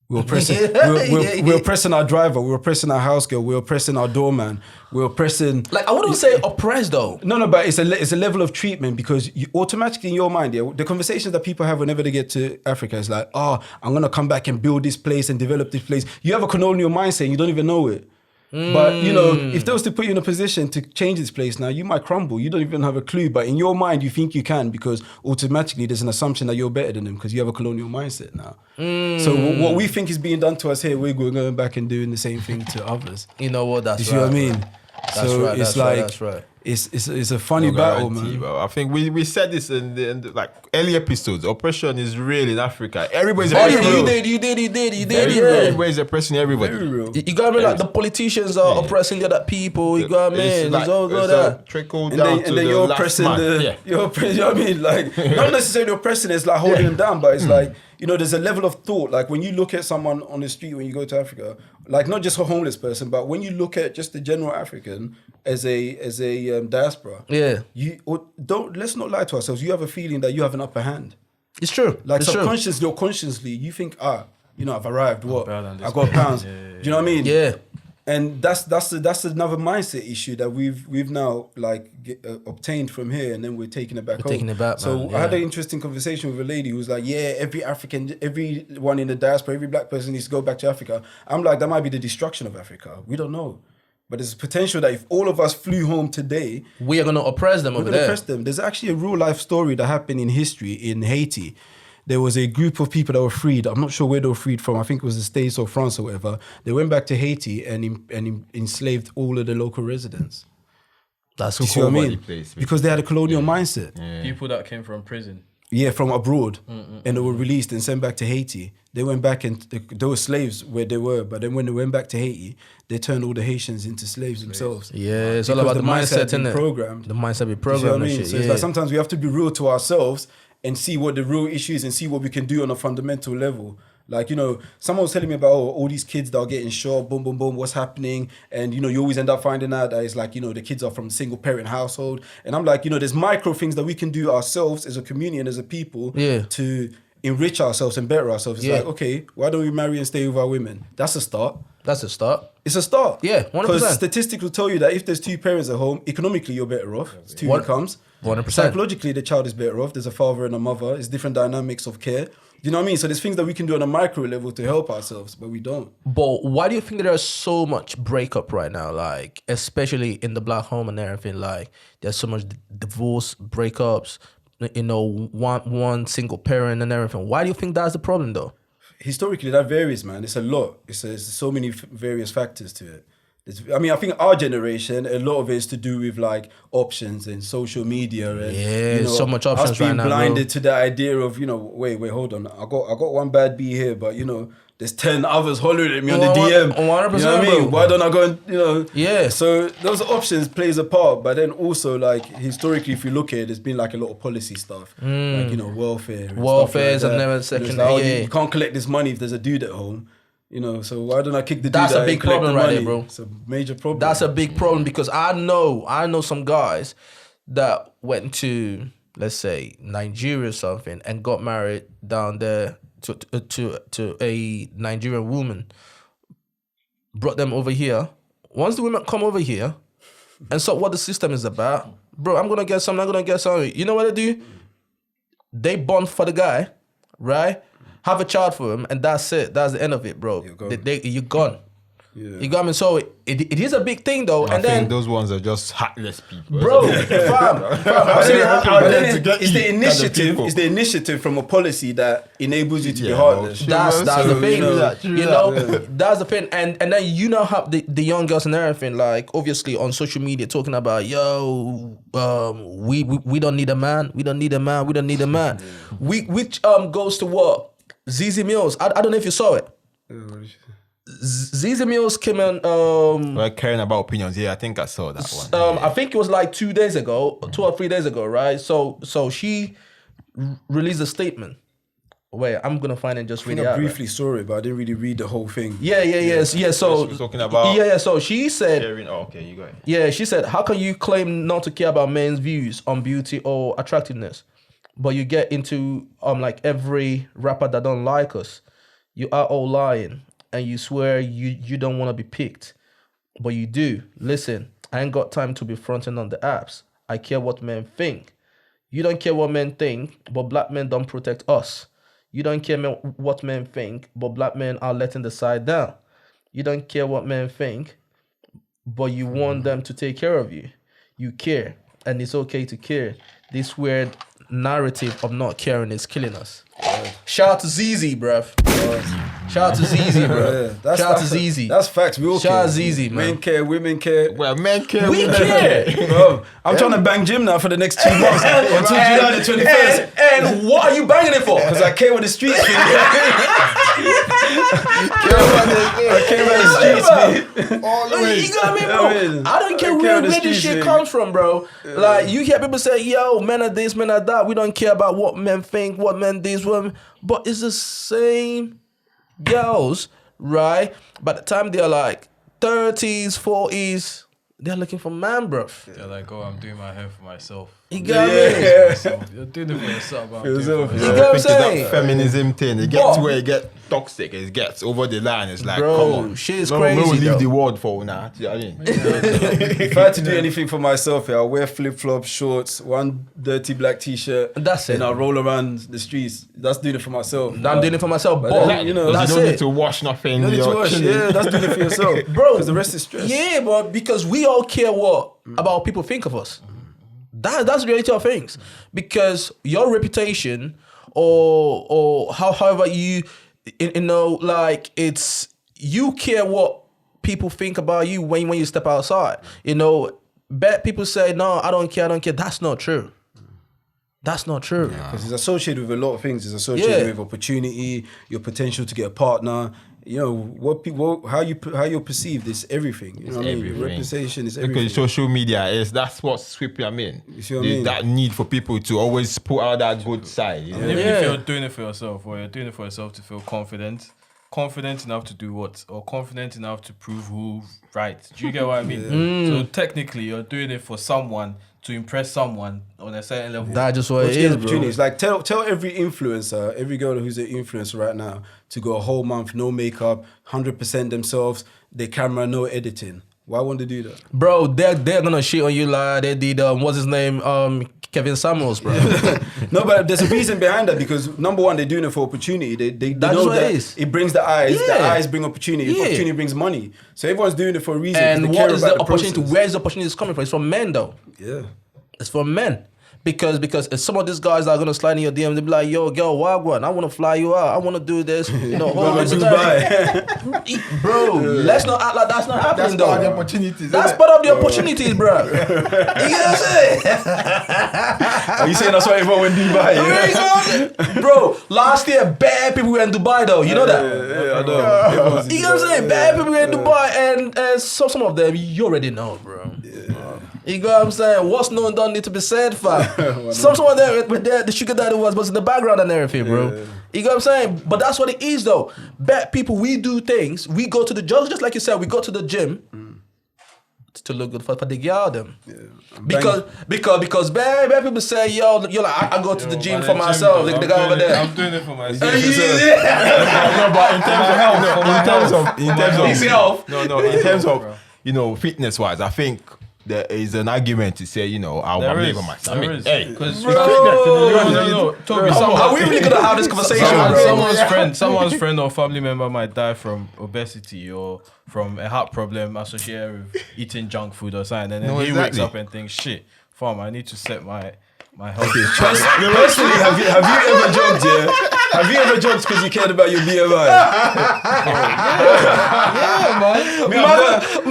We're oppressing, we're oppressing our driver, we're oppressing our house girl, we're oppressing our doorman, we're oppressing... Like, I wouldn't say oppressed though. No, but it's a level of treatment because you automatically in your mind, the conversations that people have whenever they get to Africa is like, I'm going to come back and build this place and develop this place. You have a colonial mindset and you don't even know it. But, you know, if they was to put you in a position to change this place now, you might crumble. You don't even have a clue. But in your mind, you think you can because automatically there's an assumption that you're better than them because you have a colonial mindset now. So what we think is being done to us here, we're going back and doing the same thing to others. You know what? That's right. You see what I mean? That's so right, it's that's like... right, that's right. It's a funny battle, man. Bro. I think we said this in the like early episodes. Oppression is real in Africa. Everybody's you did. Everybody's oppressing everybody. Very real. You got me like the politicians are oppressing the other people. You got me. It's like, There's all that. Trickle And down then you're oppressing you're oppressing, you know what I mean? Like not necessarily oppressing, it's like holding them down, but it's like, you know, there's a level of thought. Like when you look at someone on the street when you go to Africa, like not just a homeless person, but when you look at just the general African as a diaspora, let's not lie to ourselves. You have a feeling that you have an upper hand. It's true. Like it's subconsciously or consciously, you think, you know, I've arrived. What? I got guy. pounds. Do you know what I mean? Yeah. And that's another mindset issue that we've now like obtained from here, and then we're taking it back home. Taking it back, so man, I had an interesting conversation with a lady who was like, everyone in the diaspora, every black person needs to go back to Africa. I'm like, that might be the destruction of Africa. We don't know. But there's a potential that if all of us flew home today, we are going to oppress them over there. Oppress them. There's actually a real life story that happened in history in Haiti. There was a group of people that were freed. I'm not sure where they were freed from. I think it was the States or France or whatever. They went back to Haiti and enslaved all of the local residents. That's you see what I mean? Because they had a colonial mindset. Yeah. People that came from prison. Yeah, from abroad. And they were released and sent back to Haiti. They went back and they were slaves where they were. But then when they went back to Haiti, they turned all the Haitians into slaves themselves. Yeah, it's all about the mindset, isn't it? Programmed. The mindset be You programmed. see what I mean? Shit, So it's like sometimes we have to be real to ourselves and see what the real issue is and see what we can do on a fundamental level. Like, you know, someone was telling me about all these kids that are getting shot, boom, boom, boom, what's happening? And, you know, you always end up finding out that it's like, you know, the kids are from a single parent household. And I'm like, you know, there's micro things that we can do ourselves as a community and as a people to enrich ourselves and better ourselves. It's Yeah. like, okay, why don't we marry and stay with our women? That's a start. That's a start. It's a start. Yeah, 100%. Because statistics will tell you that if there's 2 parents at home, economically you're better off. It's 2 incomes. 100%. Psychologically, the child is better off. There's a father and a mother. It's different dynamics of care. You know what I mean? So there's things that we can do on a micro level to help ourselves, but we don't. But why do you think there's so much breakup right now? Like, especially in the black home and everything. Like, there's so much divorce, breakups. You know, one single parent and everything. Why do you think that's the problem, though? Historically, that varies, man. It's a lot. There's so many various factors to it. I think our generation, a lot of it is to do with like options and social media. And, so much options us being right now, blinded to the idea of, wait, hold on. I got one bad B here, but there's 10 others hollering at me on the DM. 100%, You know what I mean? bro. Why don't I go and, Yeah. So those options plays a part, but then also like historically, if you look at it, there's been like a lot of policy stuff, like, welfare. And Welfares stuff like and that. never section. Like, Yeah. you can't collect this money if there's a dude at home. So why don't I kick the dude That's a out big and collect problem the right money? there, bro. It's a major problem. That's a big problem because I know some guys that went to, let's say, Nigeria or something and got married down there to a Nigerian woman, brought them over here. Once the women come over here and saw what the system is about, bro, I'm gonna get something, I'm gonna get something. You know what they do? They bond for the guy, right? Have a child for him, and that's it. That's the end of it, bro. You're gone. Yeah. You got me? So it is a big thing, though. I and think then, those ones are just heartless people. bro, fam, It's the initiative. people. It's the initiative from a policy that enables you to be Yeah, heartless. that's the thing. True. That's the thing. And then have the young girls and everything, like obviously on social media talking about, we don't need a man. We don't need a man. We don't need a man. Which goes to what? zezemillz. I don't know if you saw it. zezemillz came in. We're caring about opinions. Yeah, I think I saw that one. I think it was like 2 days ago, 2 or 3 days ago, right? So she released a statement. Wait, I'm gonna find it and just read I it out. briefly saw it, but I didn't really read the whole thing. Yeah. So We're talking about So she said, caring. Oh, okay, you go ahead. yeah, she said, how can you claim not to care about men's views on beauty or attractiveness, but you get into like every rapper that don't like us? You are all lying, and you swear you don't want to be picked, but you do. Listen, I ain't got time to be fronting on the apps. I care what men think. You don't care what men think, but black men don't protect us. You don't care what men think, but black men are letting the side down. You don't care what men think, but you want them to take care of you. You care, and it's okay to care. This weird narrative of not caring is killing us. Shout out to ZZ, bruv. Shout out to ZZ, bruv. Yeah, Shout out to ZZ. That's facts. We all Shout care. out ZZ, man. Men care, women care. Well, men care. We women care. Bro, I'm trying to bang Jim now for the next 2 months until July the 21st. And what are you banging it for? Because I care what the streets think. I care about the streets, man. Always. You got me, bro. I don't care I care where the this streets, shit man. comes from, bro. Like, you hear people say, yo, men are this, men are that. We don't care about what men think, what men this, women. But it's the same girls, right? By the time they're like 30s, 40s, they're looking for man, bro. They're like, oh, I'm doing my hair for myself. You got me? You're doing it for yourself. I'm doing it yourself, for You myself. get what I'm I think it's that saying? feminism thing. It gets But- where it gets toxic. It gets over the line. It's like, Bro, come on. shit is We crazy, will leave though. the world for now. Do you know what I mean? If I had to do anything for myself, I'll wear flip-flops, shorts, one dirty black t-shirt. That's it. And I'll roll around the streets. That's doing it for myself. I'm doing it for myself, but then, you know, that's you don't it. need to wash nothing. You don't need to You're wash. chilling. Yeah, that's doing it for yourself. Bro, Because the rest is stress. Yeah, but because we all care what about people think of us. That's the reality of things. Because your reputation or however you know, like it's you care what people think about you when you step outside. You know, bad people say, no, I don't care. That's not true. That's not true. Because it's associated with a lot of things. It's associated with opportunity, your potential to get a partner. You know what people, how you're perceived is everything. You know what I mean? Your reputation is everything. Because social media that's what's sweeping. I mean, You see what I mean? that need for people to always put out that good side. You know? Even Yeah. if you're doing it for yourself, or you're doing it for yourself to feel confident enough to do what, or confident enough to prove who's right. Do you get what I mean? So technically, you're doing it for someone to impress someone on a certain level. That's just what it Get is, bro. opportunities. Like tell every influencer, every girl who's an influencer right now to go a whole month, no makeup, 100% themselves, their camera, no editing. Why won't they do that? Bro, they're gonna shit on you like they did what's his name? Kevin Samuels, bro. No, but there's a reason behind that because number one, they're doing it for opportunity. They That's know what that it is. it brings the eyes. The Yeah. eyes bring opportunity. Yeah. Opportunity brings money. So everyone's doing it for a reason. 'cause And they what care is about the opportunity? process. Where is the opportunity coming from? It's from men though. Yeah. It's from men. Because if some of these guys are gonna slide in your DM, they'll be like, yo, girl, wagwan, I wanna fly you out. I wanna do this. You know, Go to Dubai. bro, let's not act like that's not happening That's part of the though. opportunities. That's innit? part of the opportunities, bro. You get what I'm saying? Are you saying that's why everyone went Dubai? Yeah? Bro, last year, bad people were in Dubai though. You know that? Yeah, I know. You know what I'm saying? Bad people were in Dubai, and so some of them you already know, bro. You know what I'm saying? What's known don't need to be said, fam. Some of them with the sugar daddy was in the background and everything, bro. You know what I'm saying? But that's what it is, though. Bad people, we do things. We go to the just like you said, we go to the gym to look good for the girl them. Because bad people say, yo, you're like, I go to the gym for myself. The guy over there. I'm doing it for myself. No, but in terms of health, in terms of Himself. no, in terms of fitness wise, I think there is an argument to say, I'll There believe is. in myself. There is. Hey, Because no. Toby, Are we really gonna have this conversation? someone's friend or family member might die from obesity or from a heart problem associated with eating junk food or something, and then No, he wakes exactly. up and thinks, "Shit, fam, I need to set my health." Personally, have you ever jogged? Yeah. Have you ever jogged because you cared about your BMI? Man,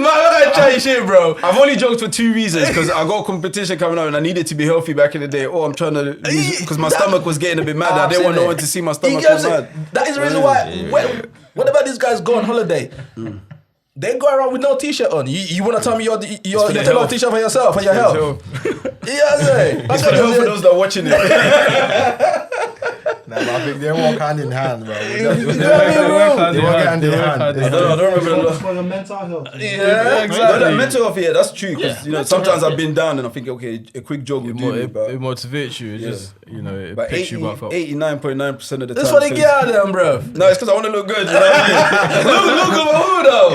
I tell you shit, bro. I've only jogged for 2 reasons because I got a competition coming up and I needed to be healthy back in the day. Oh, I'm trying to lose because my stomach was getting a bit mad. I didn't want no one to see my stomach You get go what I'm mad. saying? That is the reason why. Whenever these guys go on holiday, they go around with no t-shirt on. You want to tell me you're for the taking off health. t-shirt for yourself, for your health? You know what I'm saying? It's for the health of those that are watching it. Nah, but I think they walk hand in hand, bro. You know what I mean, bro? They work hand in hand. I don't remember the last. For your mental health. Yeah, No, that mental health, yeah, that's true. Because sometimes I've been down and I think, okay, a quick jog would do me, It but motivates you. It just it but picks you back up. 89.9% of the time. That's what they get out of them, bro. No, it's because I want to look good. You know what I mean? Look at who though?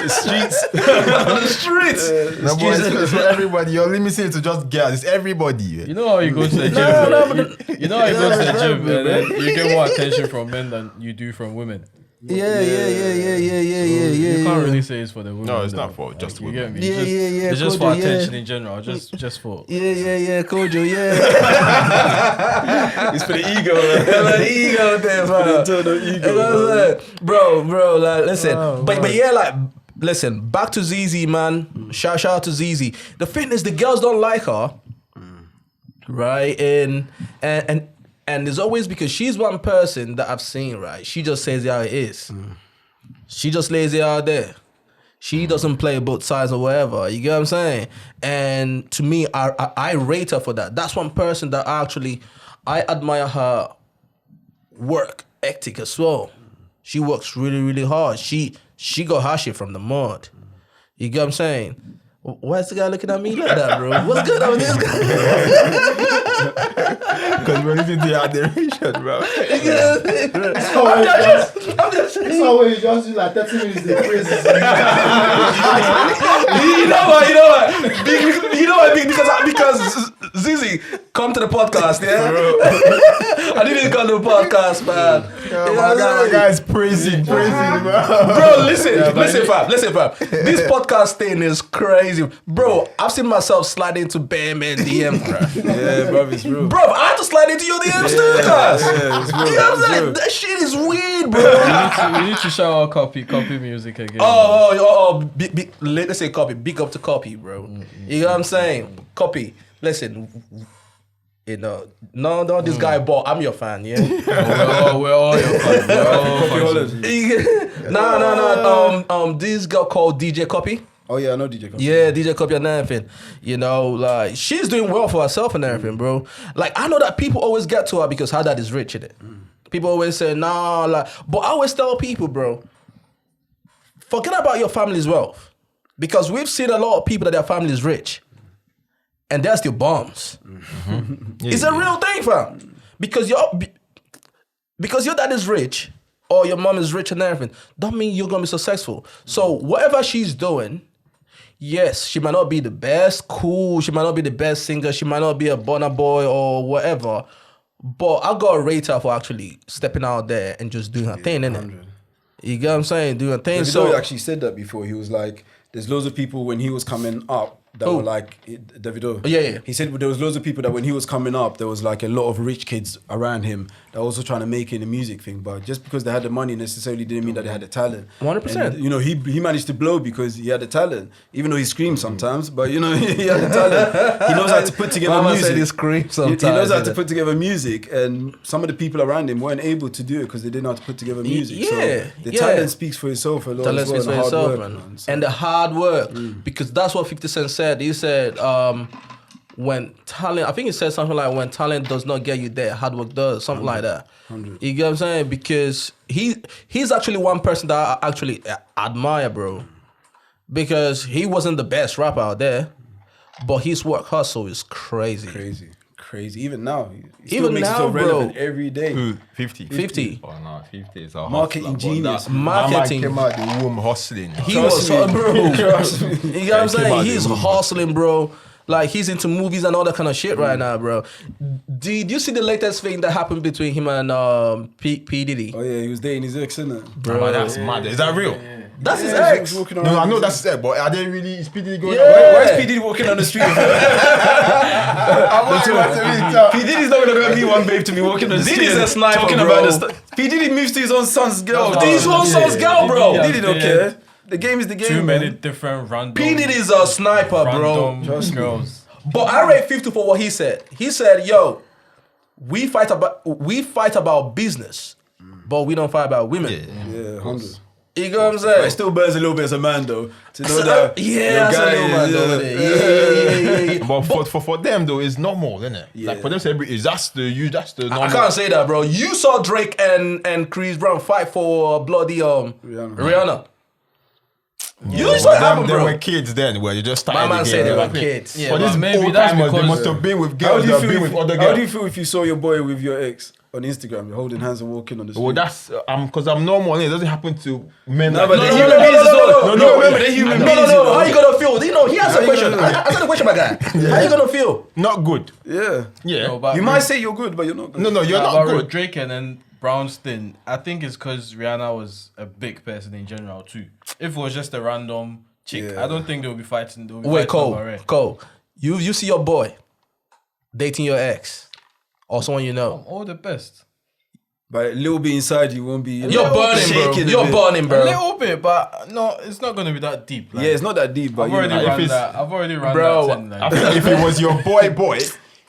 The streets. On the streets. No, boy, it's for everybody. You're limiting it to just girls. It's everybody. You know how you go to the gym. You know how you go to the gym and then you get more attention from men than you do from women. Yeah. You can't really say it's for the women. No, it's though. not for just You women. get me? Yeah, It's just for Kojo, yeah. attention in general. Just for. Yeah, Kojo, yeah. It's for the ego. Man. Like ego there, man. Internal You ego. know what I'm saying? Bro, like, listen. Oh, but yeah, like, listen, back to ZZ, man. Shout out to ZZ. The thing is, the girls don't like her. Right? And it's always because she's one person that I've seen, right? She just says it how it is. She just lays it out there. She doesn't play both sides or whatever. You get what I'm saying? And to me, I rate her for that. That's one person that I admire her work ethic as well. She works really, really hard. She got her shit from the mud. You get what I'm saying? Why is the guy looking at me like that, bro? What's good on this guy? Because we're listening to your adoration, bro. I'm just saying. It's not when you just do like 30 minutes, they praise you. You know what? Big, because Zizi, come to the podcast, yeah? I didn't come to the podcast, man. My guy's praising, bro. Bro, listen, fam. This podcast thing is crazy. Bro, I've seen myself slide into Bam and DM, bro. Yeah, bro, it's real. Bro, I had to slide into your DMs too, guys. Yeah, it's real. You know what I'm It's saying? real. That shit is weird, bro. We need to shout out copy music again. Let's say copy. Big up to copy, bro. You know what I'm saying? Copy. Listen, no, this guy bought. I'm your fan, yeah. We're all your fans. We're all fans. No. This girl called djcuppy. Oh yeah, I know DJ. Yeah, djcuppy and everything. You know, like she's doing well for herself and everything, bro. Like I know that people always get to her because her dad is rich in it. People always say, nah, like, but I always tell people, bro, forget about your family's wealth. Because we've seen a lot of people that their family is rich. and they're still bombs. It's a real thing, fam. Because your dad is rich or your mom is rich and everything, don't mean you're gonna be successful. So whatever she's doing, yes, she might not be the best, cool, she might not be the best singer, she might not be a Burna Boy or whatever, but I gotta rate her for actually stepping out there and just doing her thing, innit? You get what I'm saying? Doing her thing. Davido actually said that before. He was like, there's loads of people when he was coming up that were like, Davido. Yeah. He said there was loads of people that when he was coming up, there was like a lot of rich kids around him that were also trying to make it in the music thing. But just because they had the money necessarily didn't mean that they had the talent. 100%. And, you know, he managed to blow because he had the talent, even though he screamed sometimes. But you know, he had the talent. He knows how to put together Mama music. said he screams sometimes. He knows how to put together music, and some of the people around him weren't able to do it because they didn't know how to put together music. So the talent speaks for itself a lot. Talent as well, speaks for and hard itself, work, man. So. And the hard work, because that's what 50 Cent said. He said, when talent, I think he said something like, when talent does not get you there, hard work does, something like that. 100. You get what I'm saying? Because he's actually one person that I actually admire, bro. Because he wasn't the best rapper out there, but his work hustle is crazy. Crazy. Even now, he still Even makes now, himself relevant bro. every day. 50. Oh no, 50 is a Marketing hustler, but genius. that- Marketing. My man came out the womb hustling. He Trust was, me. bro. Trust me. You get what I'm Came out saying? the He's womb. hustling, bro. Like, he's into movies and all that kind of shit right now, bro. Did you see the latest thing that happened between him and P. Diddy? Oh yeah, he was dating his ex, innit? Bro, that's mad. Is that real? That's his He ex. was walking No, around I know with that's his- it, but are they really speedily going? Yeah. Why is P Diddy walking on the street? P Diddy's not gonna go meet one babe to be walking on the street. Diddy's a sniper, talking bro. about the P Diddy moves to his own son's girl. Diddy's one son's girl, bro. Diddy don't care. The game is the game. Too many man. different random. P. Diddy's a sniper, bro. random Trust me. girls. But I rate 50 for what he said. He said, yo, we fight about business, but we don't fight about women. Yeah, 100. You know what I'm But saying? it still burns a little bit as a man though to know that Yeah, your that's a little man over there. Yeah. But for them though, it's normal, isn't it? Yeah. Like for them celebrities, that's the normal. I can't say that, bro. You saw Drake and Chris Brown fight for bloody Rihanna. You saw it happen, They bro. were kids then, where you just started My man the said game. they were kids. Yeah, But but these maybe old that's timers, they because- must have been with How girls do you that have feel? been with other How do you girls. feel if you saw your boy with your ex on Instagram, you're holding hands and walking on the street? Well, that's because I'm normal. And it doesn't happen to men. No, like but that. they're human beings as well. No, remember they're human beings. you No, know. how you gonna feel? You know, he asked a you question. gonna- Answer the question, my guy. How you gonna feel? Not good. Yeah. Yeah. No, but You might say you're good, but you're not good. No, you're Nah, not but good. Drake and then Brown's thing, I think it's because Rihanna was a big person in general too. If it was just a random chick, Yeah. I don't think they would be fighting. They would be Wait, fighting over it. Cole. You see your boy dating your ex or someone you know. All the best. But a little bit inside you won't be. You're burning, bro. shaking a You're bit. burning, A bro. little bit, but no, it's not going to be that deep. Like, Yeah, it's not that deep, but I've you already know, run it's- that. I've already run Bro, that. 10, like. I feel like if it was your boy,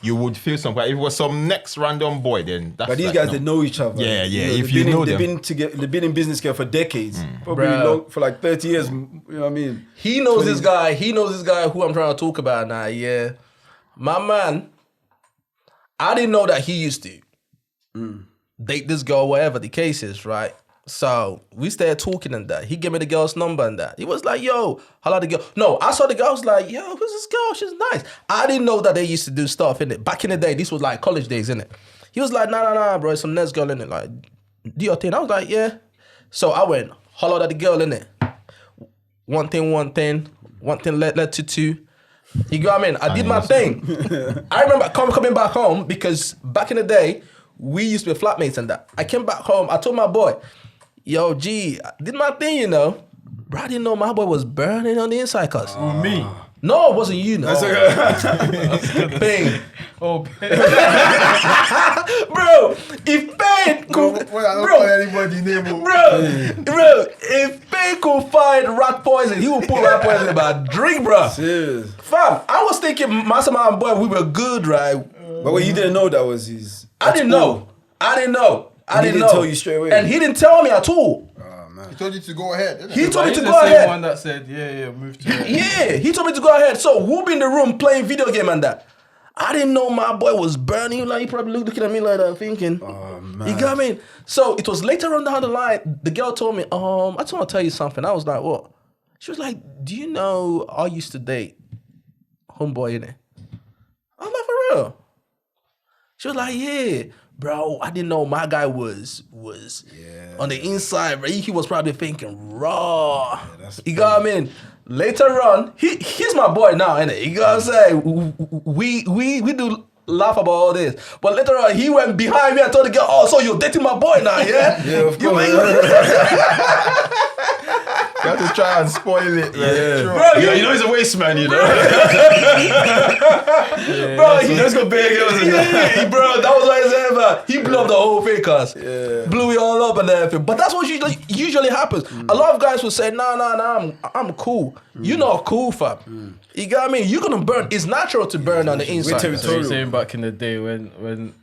you would feel something. If it was some next random boy, then that's. But these like, guys, no. they know each other. Yeah, yeah, they've if you been know they've them. been together. They've been in business together for decades, probably Bro. for like 30 years. You know what I mean? He knows this guy. He knows this guy who I'm trying to talk about now. Yeah, my man. I didn't know that he used to date this girl, whatever the case is, right? So we started talking and that. He gave me the girl's number and that. He was like, "Yo, holla the girl." No, I saw the girl. I was like, "Yo, who's this girl? She's nice." I didn't know that they used to do stuff in it back in the day. This was like college days, innit? He was like, "Nah, bro. It's some next girl in it. Like, do your thing." I was like, "Yeah." So I went, hollered at the girl in it. One thing led to two. You got what I mean? I did my thing. I remember coming back home because back in the day, we used to be flatmates and that. I came back home. I told my boy, "Yo, G, I did my thing, you know." Bro, I didn't know my boy was burning on the inside, cuz. me. No, it wasn't you, no. Bang. Oh, Bro, if Pain could... Bro, anybody name. bro, if Pain could find rat poison, he would put rat poison in my drink, bro. Serious. Fam, I was thinking, Masterman and boy, we were good, right? But what you didn't know that was his. I didn't know. I didn't know. And he didn't tell you straight away? And he didn't tell me at all. Oh man. He told you to go ahead. Didn't He told me he's to the go same ahead. one that said, yeah, move to it. Yeah, he told me to go ahead. So who be in the room playing video game and that? I didn't know my boy was burning. Like, he probably looking at me like that, thinking, Oh man. you got me? So it was later on down the line, the girl told me, I just want to tell you something. I was like, what? She was like, do you know I used to date homeboy, innit? I'm like, for real? She was like, yeah, bro, I didn't know my guy was on the inside, bro. He was probably thinking raw. You got what I mean? Later on, he's my boy now, innit? You got what I'm saying? We do laugh about all this. But later on, he went behind me and told the girl, oh, so you're dating my boy now, yeah? Yeah, of course. You have to try and spoil it. Yeah. Bro, You know he's a waste man, you know? bro, he Let's go big girls and that. yeah, bro, that was what I said, man. He blew up the whole thing, cuz. Blew it all up and everything. But that's what usually happens. A lot of guys will say, nah, I'm cool. You're not cool, fam. You got me? You're gonna burn. It's natural to burn on the inside. So you're saying back in the day when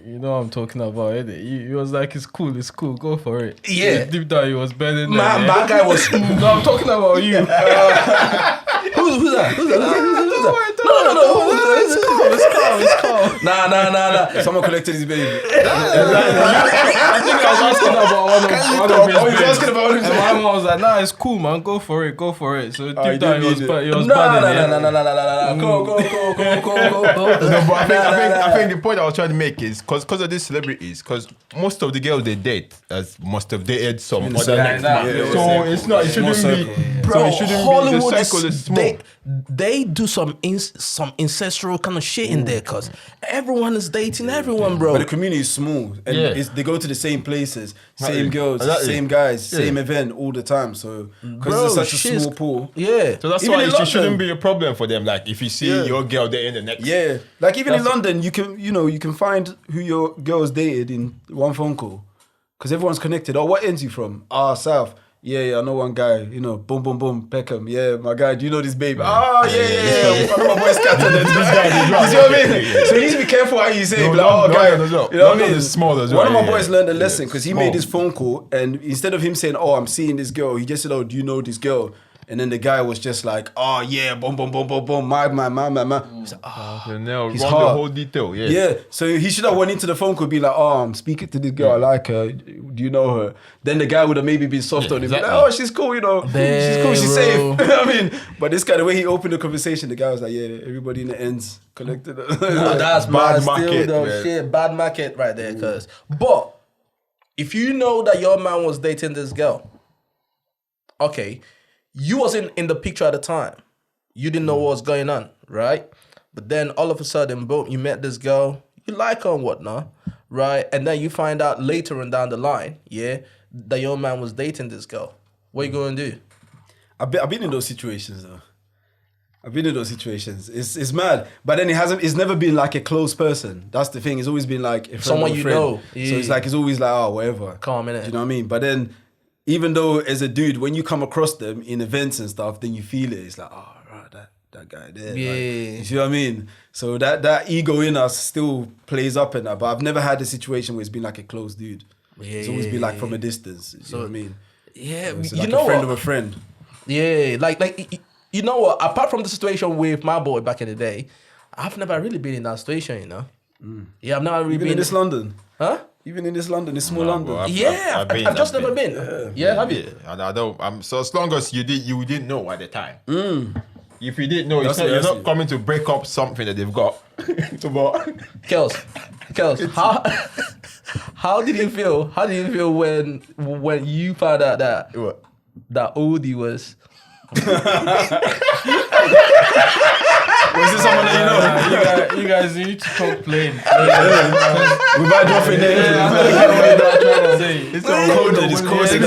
you know what I'm talking about, innit? He was like, it's cool, go for it. Yeah. Deep down, he was burning. My guy was. No, I'm talking about you. Who's that? No. It's calm. Nah. Someone collected his baby. I think I was asking about one of his He was asking about his and my mom was like, nah, it's cool, man, go for it. So deep down, he was burning. No. Go. No, but I think the point I was trying to make is because of these celebrities, because most of the girls they date must have dated some other circle. next man. Yeah, So it's not. It shouldn't be. Bro, So it shouldn't Hollywood be. The cycle is small. they do some ancestral kind of shit in there, cause everyone is dating everyone, bro. But the community is small, and they go to the same places, same girls, Exactly. same guys, same event all the time. So because it's such a small pool, Yeah. So that's Even why in it London. shouldn't be a problem for them. Like if you see your girl dating the next. yeah. Like even in London, you can find who your girl's dated in one phone call, because everyone's connected. Oh, what ends you from? South. Yeah, I know one guy, boom, Peckham. Yeah, my guy, do you know this babe? Yeah. I know my boy scattered it. You see what I mean? So you need to be careful how you say, guy. London as well. You know what I London mean? is small as One well, of my yeah. boys learned a lesson because he Small. made this phone call, and instead of him saying, oh, I'm seeing this girl, he just said, oh, do you know this girl? And then the guy was just like, oh, yeah, boom, my man. He's like, He's He's run the hard. whole detail. Yeah. yeah, so he should have went into the phone call, be like, oh, I'm speaking to this girl, I like her, do you know her? Then the guy would have maybe been soft on him, be like, exactly. oh, she's cool, she's cool, she's safe. I mean, but this guy, the way he opened the conversation, the guy was like, yeah, everybody in the ends collected. That's Bad bad market, still though. man. Shit, bad market right there, cuz. But if you know that your man was dating this girl, okay, you wasn't in the picture at the time. You didn't know what was going on, right? But then all of a sudden, boom, you met this girl, you like her and whatnot, right? And then you find out later and down the line, that your man was dating this girl. What you gonna do? I've been in those situations though. It's mad. But then it's never been like a close person. That's the thing. It's always been like a friend Someone of a you friend. know. So Yeah. it's like, it's always like, oh, whatever. Calm, innit? Do you know what I mean? But then, even though as a dude, when you come across them in events and stuff, then you feel it. It's like, oh, right, that guy there. Yeah. Like, you see what I mean? So that ego in us still plays up in that. But I've never had a situation where it's been like a close dude. It's always been like from a distance. You know what I mean? Yeah, So it's you like know a friend what? of a friend. Yeah, like you know what? Apart from the situation with my boy back in the day, I've never really been in that situation. You know? Yeah, I've never really Even been in this London. Huh? Even in this London, it's small London. Well, Yeah, I've just never been. Yeah, have you? And I don't. So as long as you didn't know at the time. If you didn't know, That's you're it. not coming to break up something that they've got. Kels, how did you feel? How did you feel when you found out that Odie was? Was this someone that you know? You guys need to talk plain. Without dropping names. It's coded, it's coded.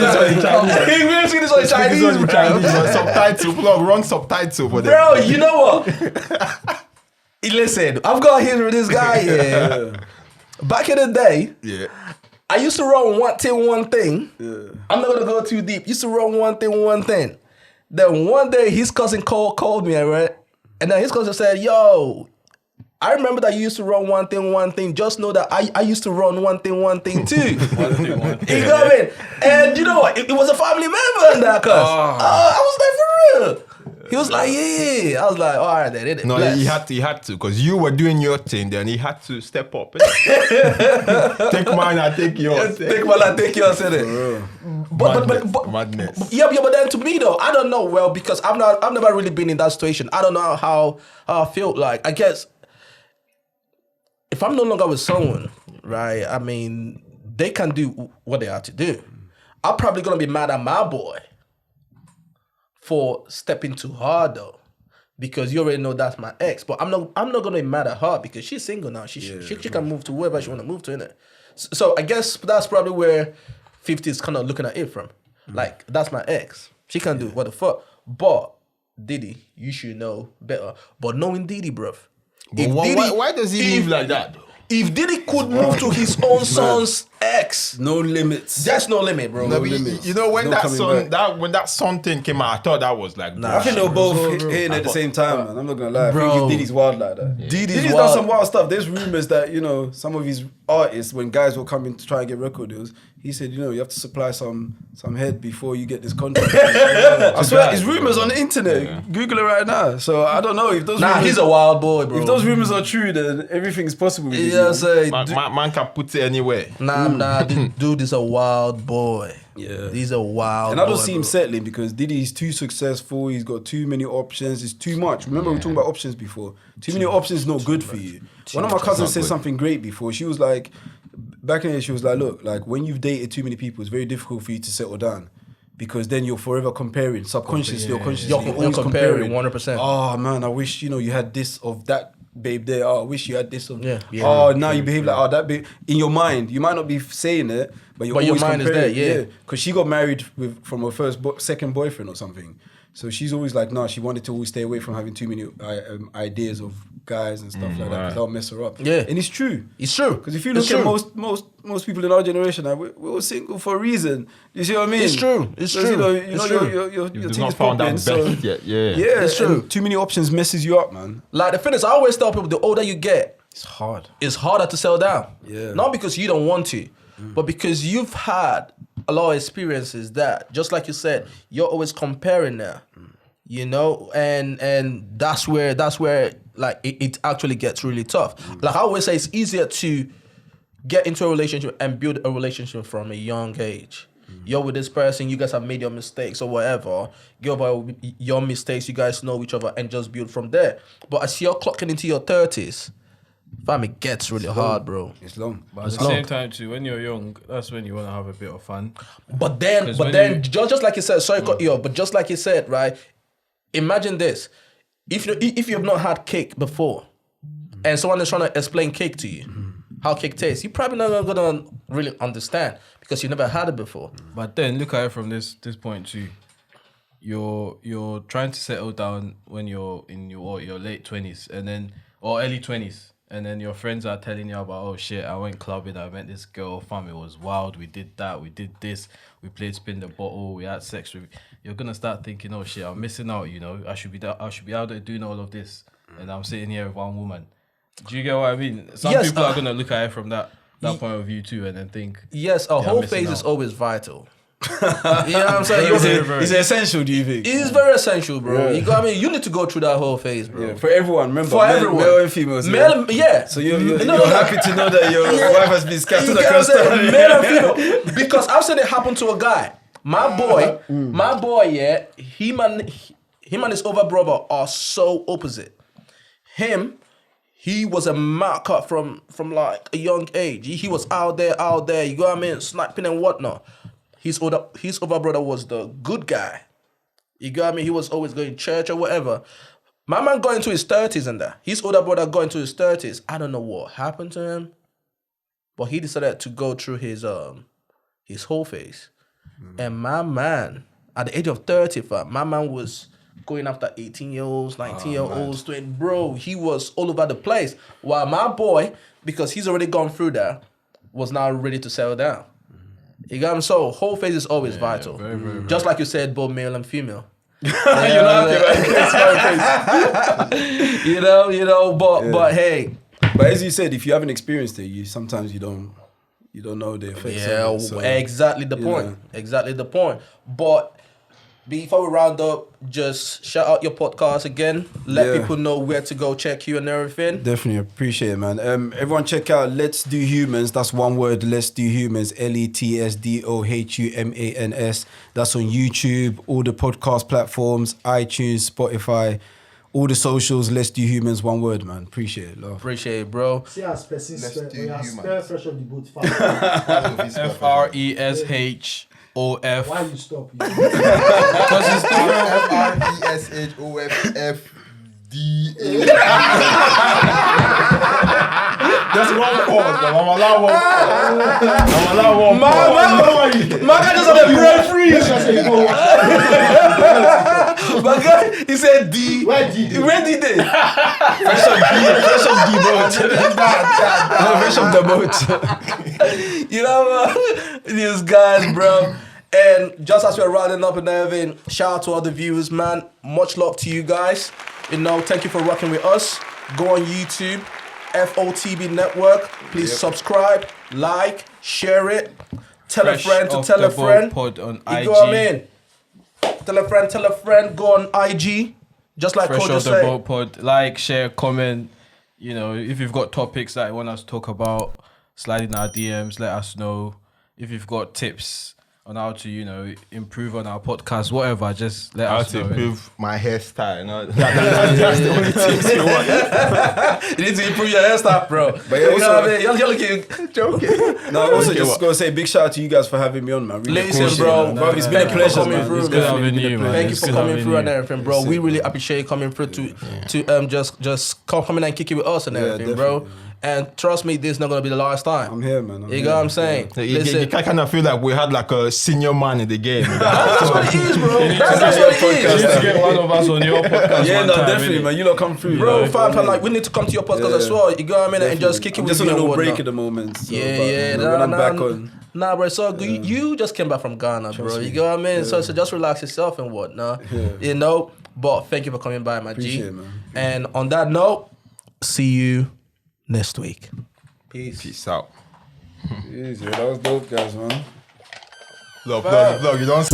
English is on Chinese, bro. Subtitle, plug, wrong subtitle for them. Bro, you know what? Listen, I've got history with this guy here. Back in the day, I used to run one thing. I'm not gonna go too deep. Used to run one thing. Then one day his cousin called me, right? And then his cousin said, yo, I remember that you used to run one thing. Just know that I used to run one thing too. One thing. You know what I mean? And you know what? It was a family member in that cuz. I was like, for real. He was like, yeah. I was like, all right, then. No, he had to, because you were doing your thing, then he had to step up. Take mine, I take yours. Take mine, I take yours, innit? But Madness. Yeah, but then to me though, I don't know, well, because I've never really been in that situation. I don't know how I felt like. I guess if I'm no longer with someone, right? I mean, they can do what they have to do. I'm probably gonna be mad at my boy for stepping too hard though, because you already know that's my ex. But I'm not gonna be mad at her because she's single now. She can move to wherever she wanna move to, innit? So I guess that's probably where 50 is kind of looking at it from. Like, that's my ex. She can do what the fuck. But Diddy, you should know better. But knowing Diddy, bruv. Why does he live like that though? If Diddy could move to his own son's ex, no limits. there's no limit, bro. No, limits. you know, when No that coming song back. when that song thing came out, I thought that was like I think they were both hitting at the same time, man. I'm not gonna lie. I think Diddy's wild like that. Diddy's done wild. some wild stuff. There's rumors that, you know, some of his artists, when guys will come in to try and get record deals, he said, you know, you have to supply some head before you get this contract. I swear, it's rumors on the internet. Yeah. Google it right now. So I don't know if those rumors, He's a wild boy, bro. if those rumors are true, then everything is possible. With Yeah, I'm saying, man can put it anywhere. dude is a wild boy. Yeah. He's a wild And I don't boy, see him bro. settling because Diddy's too successful. He's got too many options. It's too much. Remember we were talking about options before. Too many options is not good for you. One of my cousins said something great before. She was like, back in the day, she was like, look, like when you've dated too many people, it's very difficult for you to settle down. Because then you're forever comparing, subconsciously or consciously. You're always comparing 100%. Oh man, I wish, you know, you had this of that babe there. Oh, I wish you had this of. Yeah. Oh, now you behave like, oh, that babe. In your mind, you might not be saying it, but you're But your always mind is comparing. there, yeah. Because she got married from her second boyfriend or something. So she's always like, nah, she wanted to always stay away from having too many ideas of guys and stuff like that because that'll mess her up. Yeah. And it's true. It's true. Because if you look It's at true. most people in our generation, like, we're all single for a reason. You see what I mean? It's true. It's So, true. You know, It's true. your You've thing not is found popping. that So, best yet. Yeah. yeah, It's true. and too many options messes you up, man. Like the thing is, I always tell people the older you get, It's hard. it's harder to settle down. Yeah. Not because you don't want to, but because you've had a lot of experiences that, just like you said, you're always comparing now. You know, and that's where like it actually gets really tough. Like I always say, it's easier to get into a relationship and build a relationship from a young age. You're with this person, you guys have made your mistakes or whatever. Get over your mistakes, you guys know each other and just build from there. But as you're clocking into your 30s, fam, it gets really hard, bro. It's long. But at the same time too, when you're young, that's when you want to have a bit of fun. But then, just like you said, sorry, cut you off, but just like you said, right? Imagine this: if you've not had cake before, and someone is trying to explain cake to you, how cake tastes, you're probably not gonna really understand because you never had it before. But then look at it from this point too. You're trying to settle down when you're in your late 20s and then or early 20s. And then your friends are telling you about, oh shit, I went clubbing, I met this girl, fam, it was wild, we did that, we did this, we played spin the bottle, we had sex with. You're gonna start thinking, oh shit, I'm missing out, you know, I should be out there doing all of this, and I'm sitting here with one woman. Do you get what I mean? Some people are gonna look at it from that point of view too, and then think, yes, a whole phase is always vital. You know what I'm saying? Is it essential, do you think? It is very essential, bro. You got, I mean, you need to go through that whole phase, bro. Yeah, for everyone, remember. For everyone. Male and females. Yeah. So you're happy to know that your wife has been scattered across the male and female. Because I've seen it happen to a guy. My boy, yeah, him and his other brother are so opposite. He was a marker from like a young age. He was out there, you know what I mean, sniping and whatnot. His other brother was the good guy. You got me? He was always going to church or whatever. My man got into his 30s and that. His older brother got into his 30s. I don't know what happened to him, but he decided to go through his whole phase. And my man, at the age of 30, my man was going after 18-year-olds, 19-year-olds, bro. He was all over the place. While my boy, because he's already gone through that, was now ready to settle down. You got me? So whole phase is always vital. Very, very, very. Just like you said, both male and female. You're not happy, right? you know, but hey. But as you said, if you haven't experienced it, sometimes you don't know the effects of it. So, exactly the point. know. Exactly the point. But before we round up, just shout out your podcast again. Let people know where to go check you and everything. Definitely appreciate it, man. Everyone check out Let's Do Humans. That's one word, Let's Do Humans. LETSDOHUMANS. That's on YouTube, all the podcast platforms, iTunes, Spotify, All the socials, let's do humans, one word, man. Appreciate it, love. Appreciate it, bro. See how person Let's spare, do we are humans. spare fresh on the boat fast. FRESHOF. Why you stop? You? Because it's different. FRESHOFFDA. Just one pause, but I'm allowed one pause. I'm allowed one pause. My guy just had a brain freeze. My guy, he said D. Where did you? Where did they? Fresh off the boat. You know what? These guys, bro. And just as we're rounding up and everything, shout out to all the viewers, man. Much love to you guys. You know, thank you for rocking with us. Go on YouTube, FOTB Network. Please subscribe, like, share it. Tell a friend to tell a friend. Pod on You IG. know what I mean? Tell a friend. Go on IG. Just like Fresh Cole off just the said. boat pod. Like, share, comment. You know, if you've got topics that you want us to talk about, slide in our DMs. Let us know. If you've got tips on how to, you know, improve on our podcast, whatever, just let How us to know. improve my hairstyle. No? That's the only tips you want. You need to improve your hairstyle, bro. But You know also- what I mean? You're looking Joking. No, also just gonna say big shout out to you guys for having me on, man. Really Listen, appreciate bro. it, man. Bro, it's been a Thank you for pleasure, coming man. through, It's man. definitely Having been a you, man. pleasure. Thank you It's for good coming having through you. and everything, bro. We really appreciate you coming through to just come in and kick it with us and everything, bro. definitely. And trust me, this is not gonna be the last time. I'm here, man. You know what I'm saying? You Listen, kind of feel like we had like a senior man in the game. that's what it is, bro. You need That's to what get it You is. need to get one of us on your podcast. Yeah, one no, time, definitely, innit? man. You lot come through, Bro, man. fam, like we need to come to your podcast as well. You know what I mean? And just kick it I'm with just on you a and little break whatnot. at the moment. So, Yeah, but, yeah. you know, when I'm back on. Nah, bro. So good. You just came back from Ghana, bro. You know what I mean? So just relax yourself and whatnot. You know. But thank you for coming by, my G. Appreciate it, man. And on that note, see you next week. Peace. Peace out. Easy, that was dope, guys, man. Vlog. You don't.